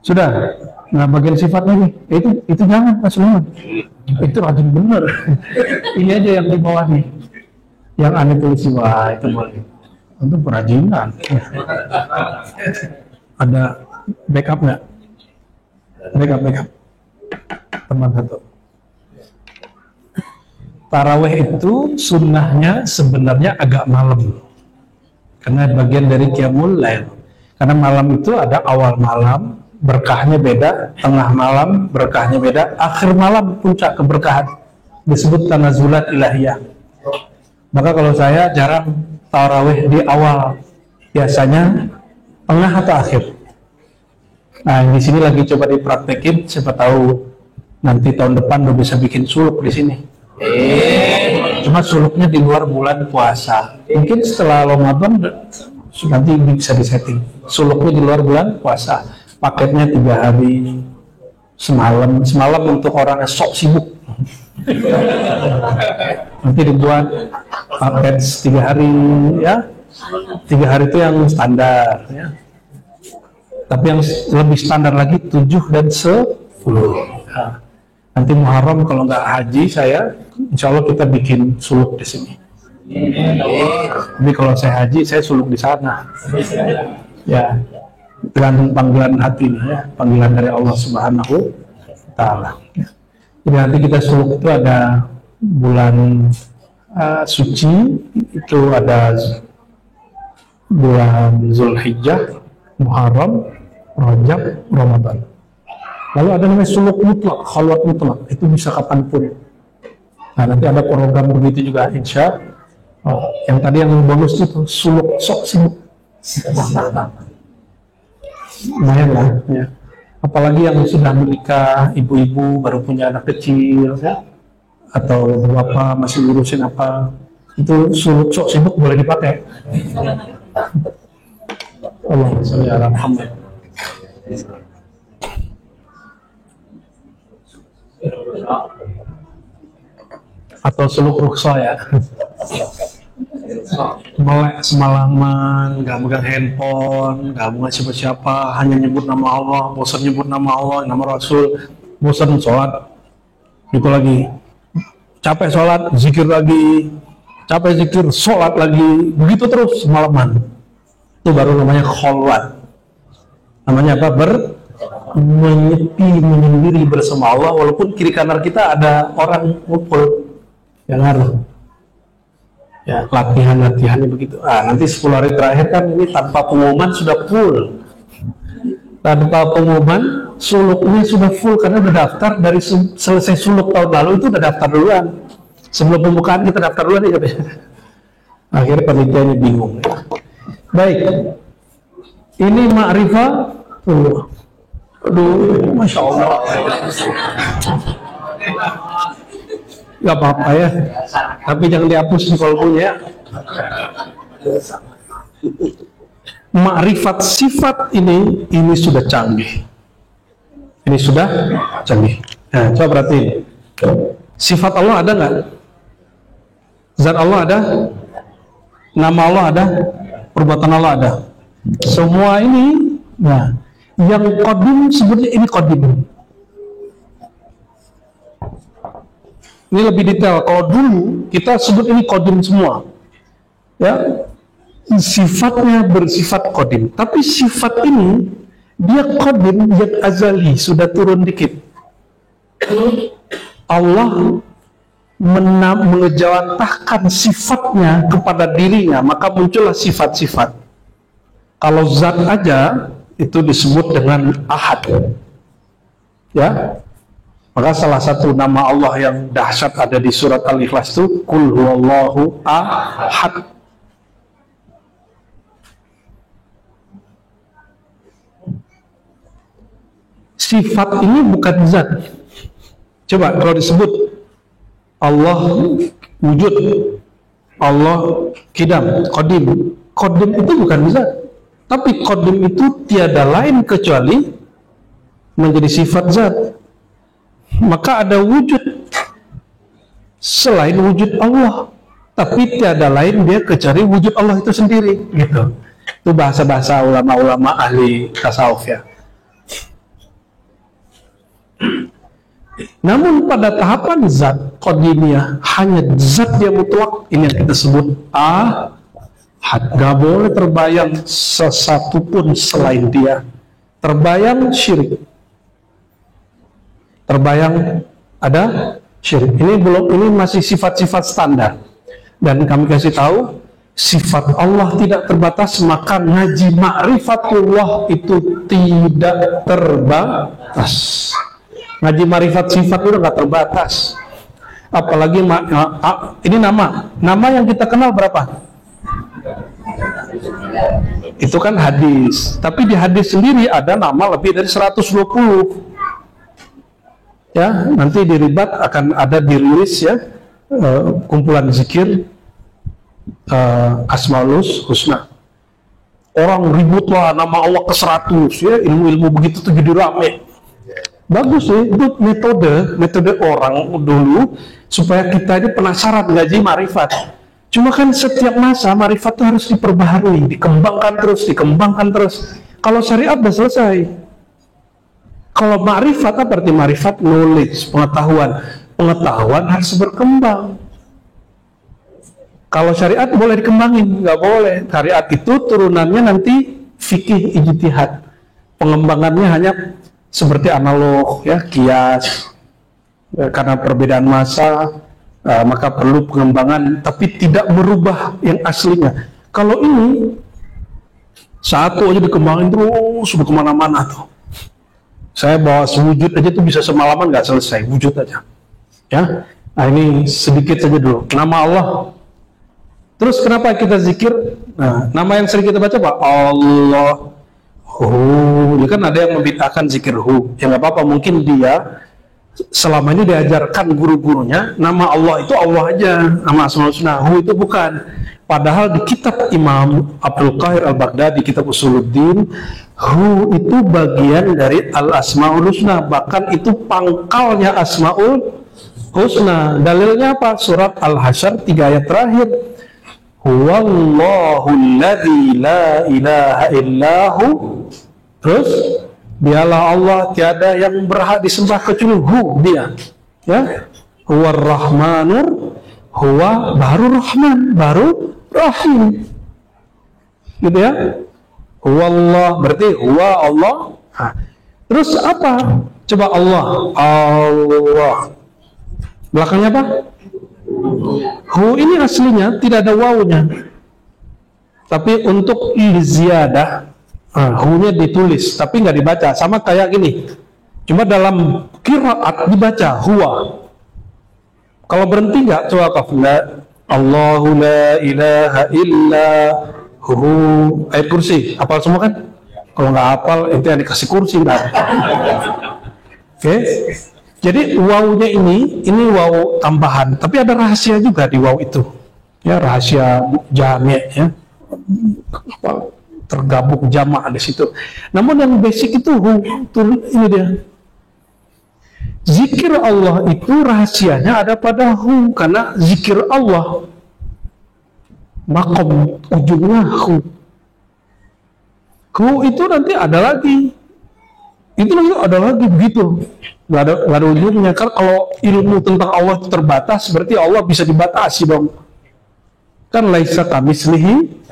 Sudah. Nah, bagian sifat lagi itu jangan Mas Sulaiman. Itu rajin bener. Ini aja yang di bawah nih, yang aneh tulis. Wah, itu boleh untuk perajinan. Ada backup nggak? Backup teman satu. Taraweh itu sunnahnya sebenarnya agak malam, karena bagian dari qiyamul lail. Karena malam itu ada awal malam, berkahnya beda, tengah malam berkahnya beda, akhir malam puncak keberkahan, disebut tanazulat ilahiyah. Maka kalau saya jarang tarawih di awal, biasanya tengah atau akhir. Nah, di sini lagi coba dipraktekin, siapa tahu nanti tahun depan udah bisa bikin suluk di sini. Cuma suluknya di luar bulan puasa. Mungkin setelah Ramadan nanti bisa disetting. Suluknya di luar bulan puasa. Paketnya 3 hari semalam untuk orang yang sok sibuk. Nanti dibuat paket 3 hari ya. 3 hari itu yang standar ya. Tapi yang lebih standar lagi 7 dan 10. Nah, nanti Muharram kalau nggak haji saya, insya Allah kita bikin suluk di sini. Tapi kalau saya haji, saya suluk di sana. Ya, tergantung panggilan hati ya, panggilan dari Allah Subhanahu wa Ta'ala. Jadi nanti kita suluk itu ada bulan suci, itu ada bulan Zulhijjah, Muharram, Rajab, Ramadan. Lalu ada namanya suluk mutlak, khalwat mutlak, itu bisa kapanpun. Nah nanti ada program begitu juga, insya Allah. Yang tadi yang bonus itu suluk sok sibuk. Lumayan lah ya. Apalagi yang sudah menikah, ibu-ibu baru punya anak kecil ya, atau bapak masih ngurusin apa, itu suluk sok sibuk boleh dipakai. Allahumma sholli ala Muhammad. Atau suluk rukhsah ya. Melek semalaman, nggak megang handphone, nggak mau siapa-siapa, hanya nyebut nama Allah, bosan nyebut nama Allah, nama Rasul, bosan sholat, itu lagi, capek sholat, zikir lagi, capek zikir, sholat lagi, begitu terus semalaman. Itu baru namanya khalwat. Namanya apa? Menyepi, menyendiri bersama Allah, walaupun kiri kanan kita ada orang ngumpul yang ngaruh. Ya, latihan-latihannya begitu. Nanti 10 hari terakhir kan ini tanpa pengumuman sudah full. Tanpa pengumuman, suluknya sudah full karena udah daftar dari selesai suluk tahun lalu itu udah daftar duluan. Sebelum pembukaan kita daftar duluan ya. Akhirnya panitianya bingung. Baik. Ini ma'rifah. Aduh, Masya Allah. Gak apa-apa ya, tapi jangan dihapus kalau punya. Ma'rifat sifat ini sudah canggih. Ini sudah canggih. Nah, coba perhatiin. Sifat Allah ada nggak? Zat Allah ada? Nama Allah ada? Perbuatan Allah ada? Semua ini, nah, yang qadim sebutnya ini qadim. Ini lebih detail. Kalau dulu kita sebut ini qadim semua, ya, sifatnya bersifat qadim. Tapi sifat ini dia qadim yang azali, sudah turun dikit. Allah mengejawantahkan sifatnya kepada dirinya, maka muncullah sifat-sifat. Kalau zat aja itu disebut dengan ahad, ya. Maka salah satu nama Allah yang dahsyat ada di surat Al-Ikhlas itu Qul huwallahu ahad. Sifat ini bukan zat. Coba kalau disebut Allah wujud, Allah qidam, qadim. Qadim itu bukan zat. Tapi qadim itu tiada lain kecuali menjadi sifat zat. Maka ada wujud selain wujud Allah, tapi tiada lain dia kecuali wujud Allah itu sendiri, gitu. Itu bahasa-bahasa ulama-ulama ahli tasawuf ya. Namun pada tahapan zat qadimiyah, hanya zat yang mutlak, ini yang kita sebut ahad. Gak boleh terbayang sesuatu pun selain dia. Terbayang syirik. Terbayang ada syirik. Ini belum, ini masih sifat-sifat standar. Dan kami kasih tahu sifat Allah tidak terbatas, maka ngaji ma'rifatullah itu tidak terbatas. Ngaji ma'rifat sifat itu nggak terbatas. Apalagi ini nama yang kita kenal berapa? Itu kan hadis. Tapi di hadis sendiri ada nama lebih dari 120. Ya, nanti di Ribat akan ada dirilis ya kumpulan zikir Asmaul Husna. Orang ribut lah nama Allah ke-100 ya, ilmu-ilmu begitu tuh jadi rame. Bagus sih, itu metode orang dulu supaya kita ini penasaran ngaji marifat. Cuma kan setiap masa marifat itu harus diperbaharui, dikembangkan terus. Kalau syariat udah selesai. Kalau marifat apa arti marifat? Knowledge, pengetahuan. Pengetahuan harus berkembang. Kalau syariat boleh dikembangin, nggak boleh. Syariat itu turunannya nanti fikih ijtihad. Pengembangannya hanya seperti analog, ya, kias. Ya, karena perbedaan masa, maka perlu pengembangan, tapi tidak merubah yang aslinya. Kalau ini satu aja dikembangin terus, sudah kemana-mana tuh. Saya bawa sewujud aja tuh bisa semalaman nggak selesai, wujud aja. Ya, nah ini sedikit saja dulu. Nama Allah. Terus kenapa kita zikir? Nah, nama yang sering kita baca apa? Allah. Ya kan ada yang membid'ahkan zikir Ya nggak apa-apa, mungkin dia selama ini diajarkan guru-gurunya nama Allah itu Allah aja, nama Asmaul Husna. Itu bukan. Padahal di kitab Imam Abdul Qahir Al-Baghdadi, kitab Usuluddin, itu bagian dari Al-Asmaul Husna, bahkan itu pangkalnya Asmaul Husna. Dalilnya apa? Surat Al-Hasyr 3 ayat terakhir. Huwallahu alladzi la ilaha illahu. Terus dialah Allah, tiada yang berhak disembah kecuali dia. Ya. Huwar Rahmanur, huwa baru Rahman, baru Rahim. Gitu ya. Huwallah berarti huwa Allah. Nah, terus apa? Coba Allah. Allah. Belakangnya apa? Hu ini aslinya tidak ada wawunya. Tapi untuk ziyadah, hu-nya ditulis tapi nggak dibaca, sama kayak gini. Cuma dalam qiraat dibaca huwa. Kalau berhenti nggak, coba kafla Allahu la ilaha illa hu. Ayat kursi hafal semua kan? Kalau nggak hafal itu yang dikasih kursi nggak. Oke. Jadi wawunya ini wawu tambahan, tapi ada rahasia juga di wawu itu. Ya, rahasia jami' ya. Tergabung jamak di situ. Namun yang basic itu ini dia. Zikir Allah itu rahasianya ada pada hu, karena zikir Allah makom ujungnya hu. Hu itu nanti ada lagi. Itu nanti ada lagi begitu. Gak ada ujungnya. Kan kalau ilmu tentang Allah itu terbatas, berarti Allah bisa dibatasi dong. Kan laisa kamislihi,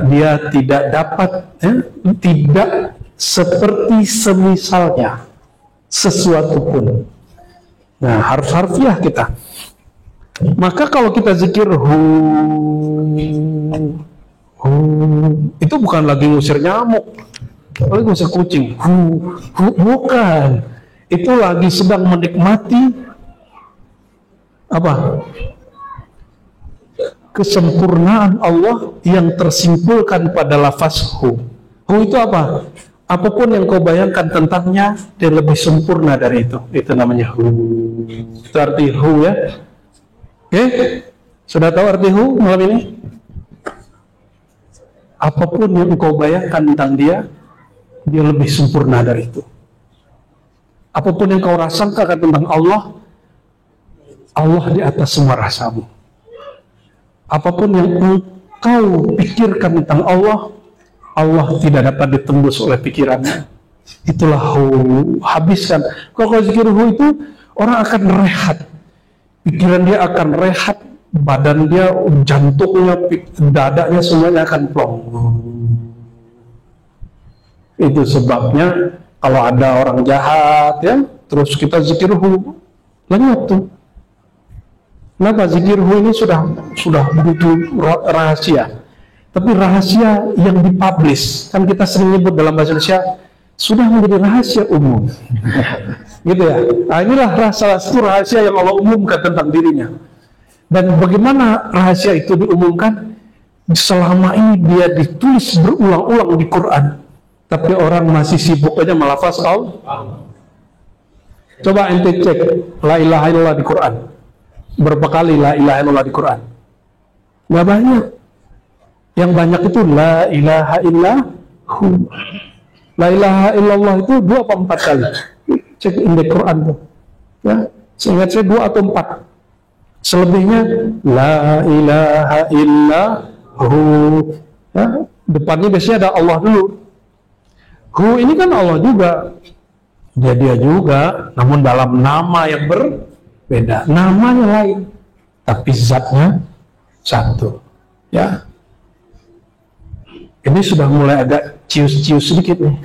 dia tidak dapat, tidak seperti semisalnya sesuatu pun. Nah, harus harfiah kita. Maka kalau kita zikir hu, itu bukan lagi ngusir nyamuk, lagi ngusir kucing. Bukan. Itu lagi sedang menikmati apa? Kesempurnaan Allah yang tersimpulkan pada lafaz hu. Hu itu apa? Apapun yang kau bayangkan tentangnya, dia lebih sempurna dari itu. Itu namanya hu. Itu arti hu ya. Oke? Sudah tahu arti hu malam ini? Apapun yang kau bayangkan tentang dia lebih sempurna dari itu. Apapun yang kau rasakan tentang Allah di atas semua rasamu. Apapun yang engkau pikirkan tentang Allah tidak dapat ditembus oleh pikirannya. Itulah hu, habiskan. Kalau zikir hu itu orang akan rehat, pikiran dia akan rehat, badan dia, jantungnya, dadanya semuanya akan plong. Itu sebabnya kalau ada orang jahat ya, terus kita zikir hu, lenyap tuh. Kenapa? Zikir hu ini sudah begitu rahasia. Tapi rahasia yang dipublish, kan kita sering nyebut dalam bahasa Indonesia, sudah menjadi rahasia umum. Gitu ya. Nah, inilah salah satu rahasia yang Allah umumkan tentang dirinya. Dan bagaimana rahasia itu diumumkan? Selama ini dia ditulis berulang-ulang di Quran, tapi orang masih sibuk aja melafaz Allah. Coba ente cek la ilaha illallah di Quran. Berapa kali la ilaha illallah di Quran? Nggak banyak. Yang banyak itu la ilaha illahu. La ilaha illallah itu 2 atau 4 kali. Cek indeks Quran tuh. Ya, seingat saya 2 atau 4. Selebihnya la ilaha illahu. Ya, depannya biasanya ada Allah dulu. Hu ini kan Allah juga. Dia juga, namun dalam nama yang berbeda. Namanya lain, tapi zatnya satu. Ya. Ini sudah mulai agak cius-cius sedikit nih.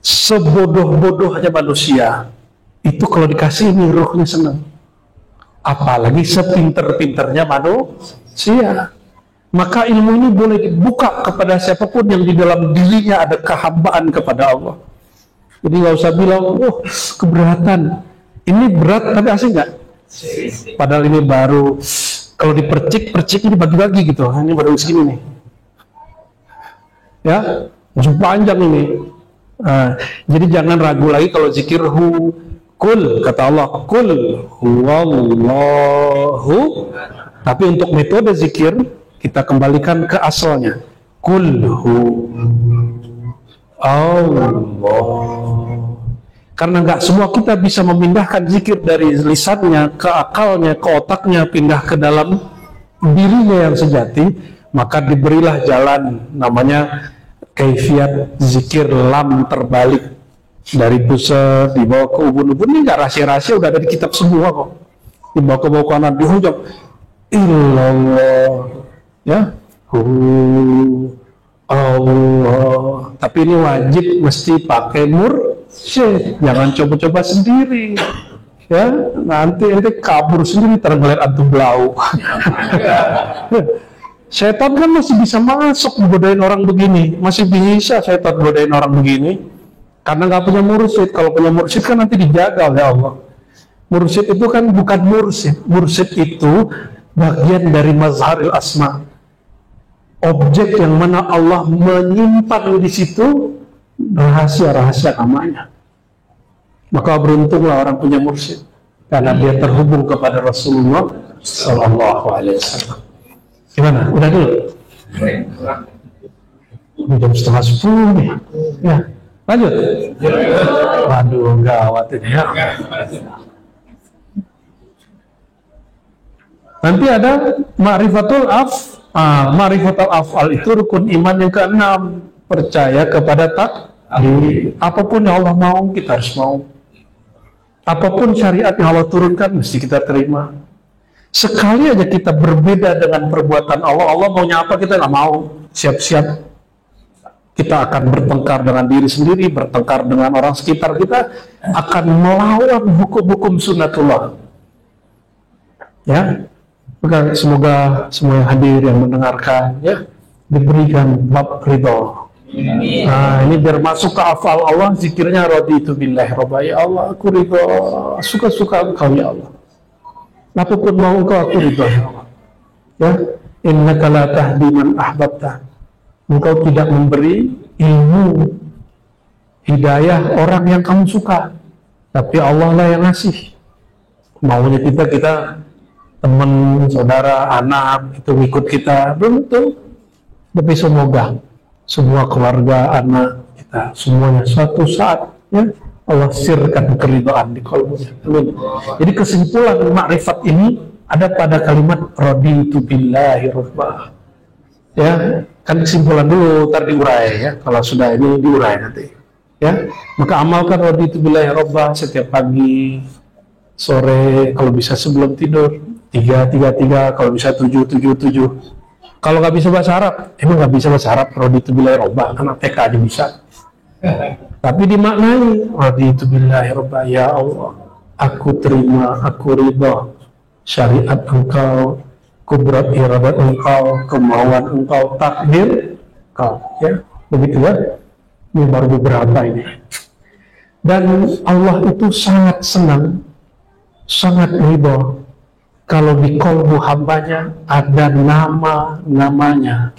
Sebodoh-bodohnya manusia, itu kalau dikasih ini ruhnya senang. Apalagi sepinter-pinternya manusia. Maka ilmu ini boleh dibuka kepada siapapun yang di dalam dirinya ada kehambaan kepada Allah. Jadi nggak usah bilang, oh keberatan. Ini berat tapi asing nggak? Padahal ini baru, kalau dipercik ini bagi-bagi gitu. Ini baru segini nih. Ya, masih panjang ini. Jadi jangan ragu lagi kalau zikir kul, kata Allah, kul huwallahu. Tapi untuk metode zikir, kita kembalikan ke asalnya. Kul Allah. Karena nggak semua kita bisa memindahkan zikir dari lisannya ke akalnya, ke otaknya, pindah ke dalam dirinya yang sejati, maka diberilah jalan namanya kaifiat zikir lam terbalik dari pusat dibawa ke ubun-ubun. Ini nggak rahasia-rahasia, udah ada di kitab semua kok. Dibawa ke bawah kanan, dihujam illallah, ya Allah. Tapi ini wajib mesti pakai mursyid, jangan coba-coba sendiri. Ya, nanti kabur sendiri tergelet antum belau. Setan kan masih bisa masuk godain orang begini, masih bisa setan godain orang begini, karena nggak punya mursyid. Kalau punya mursyid kan nanti dijaga oleh Allah. Mursyid itu kan bukan mursyid. Mursyid itu bagian dari mazharil asma. Objek yang mana Allah menyimpan di situ rahasia-rahasia namanya. Maka beruntunglah orang punya mursyid, karena dia terhubung kepada Rasulullah Sallallahu Alaihi Wasallam. Gimana? Udah dulu? Jam 9:30 nih. Ya, lanjut. Waduh, gawat ini ya. Nanti ada ma'rifatul ma'rifatul af'al, itu rukun iman yang ke-6. Percaya kepada takdir. Apapun yang Allah mau, kita harus mau. Apapun syariat yang Allah turunkan, mesti kita terima. Sekali aja kita berbeda dengan perbuatan Allah, Allah maunya apa kita nggak mau, siap-siap kita akan bertengkar dengan diri sendiri, bertengkar dengan orang sekitar kita, akan melawan hukum-hukum sunnatullah. Ya, maka semoga semua yang hadir, yang mendengarkan, ya, diberikan bab ridho. Nah, ini biar masuk ke hafal Allah, zikirnya raditu billahi rabba, ya Allah, aku ridho, suka-suka Engkau ya Allah. Apapun mau Engkau, aku ridho ya Allah. Ya, innaka la tahdi man ahbabta. Engkau tidak memberi ilmu hidayah orang yang kamu suka, tapi Allah lah yang ngasih. Maunya kita teman, saudara, anak itu ikut kita, belum tentu. Tapi semoga semua keluarga, anak kita, semuanya suatu saat, ya, Allah sirkan keridhaan di qalbunya. Amin. Jadi kesimpulan makrifat ini ada pada kalimat raditu billahi rabba. Ya, kan kesimpulan dulu, ntar diurai ya. Kalau sudah ini diurai nanti. Ya, maka amalkan raditu billahi rabba setiap pagi, sore, kalau bisa sebelum tidur 3, kalau bisa 7. Kalau nggak bisa bahasa Arab, emang nggak bisa bahasa Arab, raditu billahi rabba, anak TK aja bisa. Tapi dimaknai raditu billahi rabba, ya Allah, aku terima, aku ridha syariat Engkau, kudrat iradat Engkau, kemauan Engkau, takdir Engkau, ya, begitu ya. Ini baru beberapa ini. Dan Allah itu sangat senang, sangat ridha kalau di qalbu hambanya ada namanya,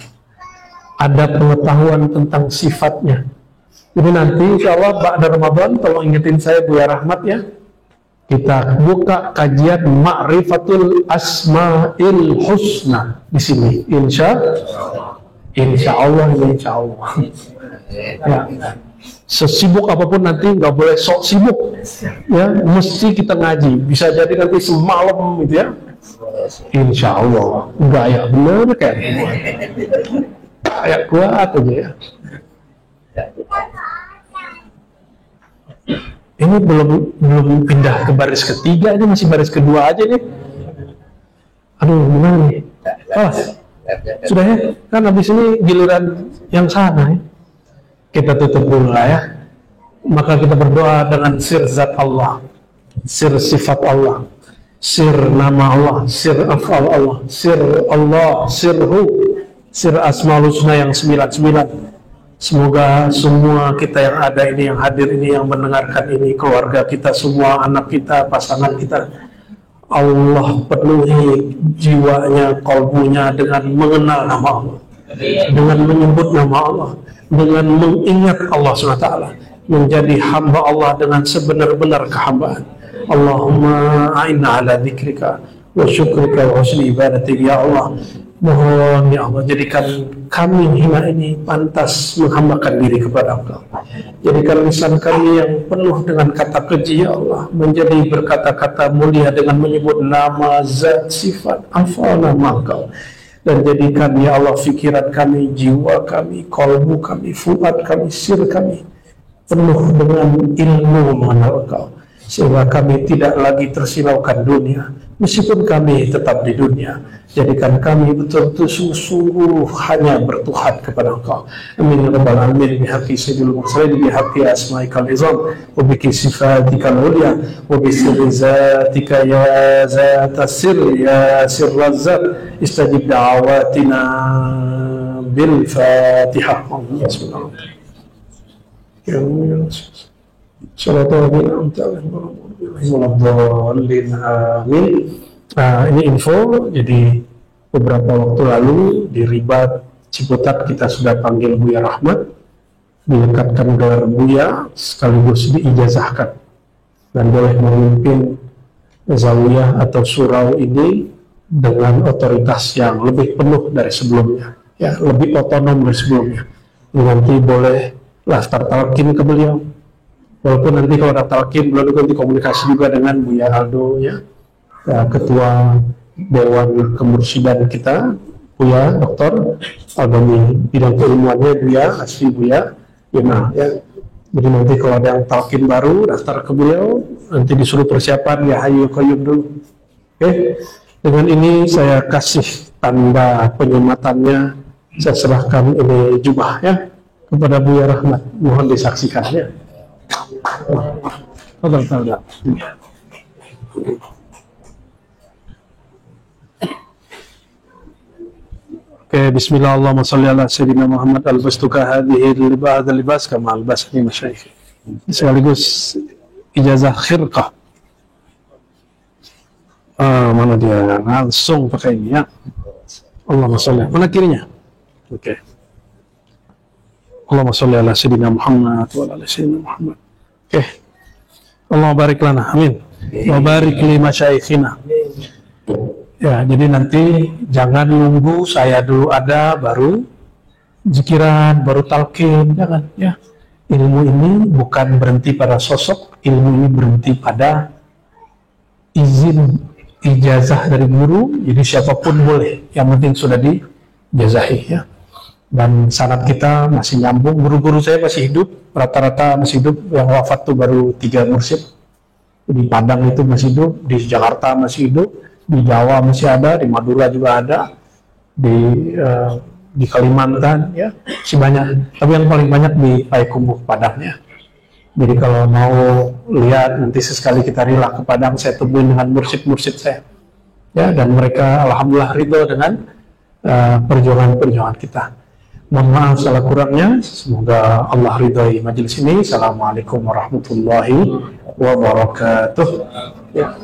ada pengetahuan tentang sifatnya. Jadi nanti insya Allah ba'da Ramadan, tolong ingetin saya Buya Rahmat ya. Kita buka kajian Ma'rifatul Asma'il Husna di sini. Insya Allah. Ya. Sesibuk apapun nanti nggak boleh sok sibuk. Ya, mesti kita ngaji. Bisa jadi nanti semalam gitu ya. Insya Allah. Enggak ya bener kan? Kayak kuat aja ya. Ini belum pindah ke baris ketiga, ini masih baris kedua aja nih. Aduh, gimana nih? Oh, sudah ya? Kan habis ini giliran yang sana ya. Kita tutup dulu lah ya. Maka kita berdoa dengan sir zat Allah, sir sifat Allah, sir nama Allah, sir afal Allah, sirhu, sir asmaul husna yang 99. Semoga semua kita yang ada ini, yang hadir ini, yang mendengarkan ini, keluarga kita semua, anak kita, pasangan kita, Allah penuhi jiwanya, kalbunya dengan mengenal nama Allah, dengan menyebut nama Allah, dengan mengingat Allah SWT, menjadi hamba Allah dengan sebenar-benar kehambaan. Allahumma a'inna ala dzikrika wa syukrika wa husni ibadatik ya Allah. Mohon ya Allah, jadikan kami hina ini pantas menghambakan diri kepada Engkau. Jadikan lisan kami yang penuh dengan kata keji ya Allah menjadi berkata-kata mulia dengan menyebut nama, zat, sifat, afal nama Engkau. Dan jadikan ya Allah fikiran kami, jiwa kami, kalbu kami, fuad kami, sir kami penuh dengan ilmu mengenal Engkau, sehingga kami tidak lagi tersilaukan dunia meskipun kami tetap di dunia. Jadikan kami betul-betul sungguh-sungguh hanya bertuhan kepada Engkau. Amin ya rabbal alamin. Bihaqqi sayyidil mursalin, bihaqqi asma'ikal izam, wa biki sifatikal ulya, wa bi sirri zatika ya zata sir ya sirraz zat, istajib da'awatina bil Fatihah. Bismillah. Ya Allah. Assalamualaikum warahmatullahi wabarakatuh. Amin. Nah, ini info. Jadi beberapa waktu lalu di Ribat Ciputat kita sudah panggil Buya Rahmat, dilekatkan gelar Buya sekaligus diijazahkan dan boleh memimpin zawiyah atau surau ini dengan otoritas yang lebih penuh dari sebelumnya, ya, lebih otonom dari sebelumnya. Nanti boleh daftar talqin ke beliau, walaupun nanti kalau daftar talqin beliau nanti komunikasi juga dengan Buya Aldo ya. Ketua Dewan Kemursidan kita, Buya Dr. Albani, bidang keilmuannya Buya, asli Buya Yuna ya. Jadi nanti kalau ada yang talqin baru, daftar ke beliau, nanti disuruh persiapan ya Hayyu Qayyum dulu. Oke, dengan ini saya kasih tanda penyematannya, saya serahkan ini jubah ya kepada Buya Rahmat, mohon disaksikan ya. Oke, bismillah, Allahumma salli ala sayyidina Muhammad al-bastuka hadhihi libas kama albasani masyayikh. Sekaligus ijazah khirqah. Mana dia? Langsung pakai ini ya. Allahumma salli. Mana kirinya? Oke. Allahumma salli ala sayyidina Muhammad wa ala sayyidina Muhammad. Oke. Allahumma barik lana. Amin. Wa barik li masyayikhina. Ya, jadi nanti jangan nunggu saya dulu ada baru zikiran, baru talqin, jangan ya. Ilmu ini bukan berhenti pada sosok, ilmu ini berhenti pada izin ijazah dari guru. Jadi siapapun boleh, yang penting sudah dijazahi ya. Dan sanad kita masih nyambung, guru-guru saya masih hidup, rata-rata masih hidup, yang wafat tuh baru 3 mursyid. Di Padang itu masih hidup, di Jakarta masih hidup, di Jawa masih ada, di Madura juga ada, di Kalimantan ya, masih banyak. Tapi yang paling banyak di Payakumbuh Padang ya. Jadi kalau mau lihat nanti sesekali kita rilah ke Padang, saya temuin dengan mursyid-mursyid saya ya, dan mereka alhamdulillah ridho dengan perjuangan-perjuangan kita. Mohon maaf salah kurangnya, semoga Allah ridhoi majelis ini. Assalamualaikum warahmatullahi wabarakatuh ya.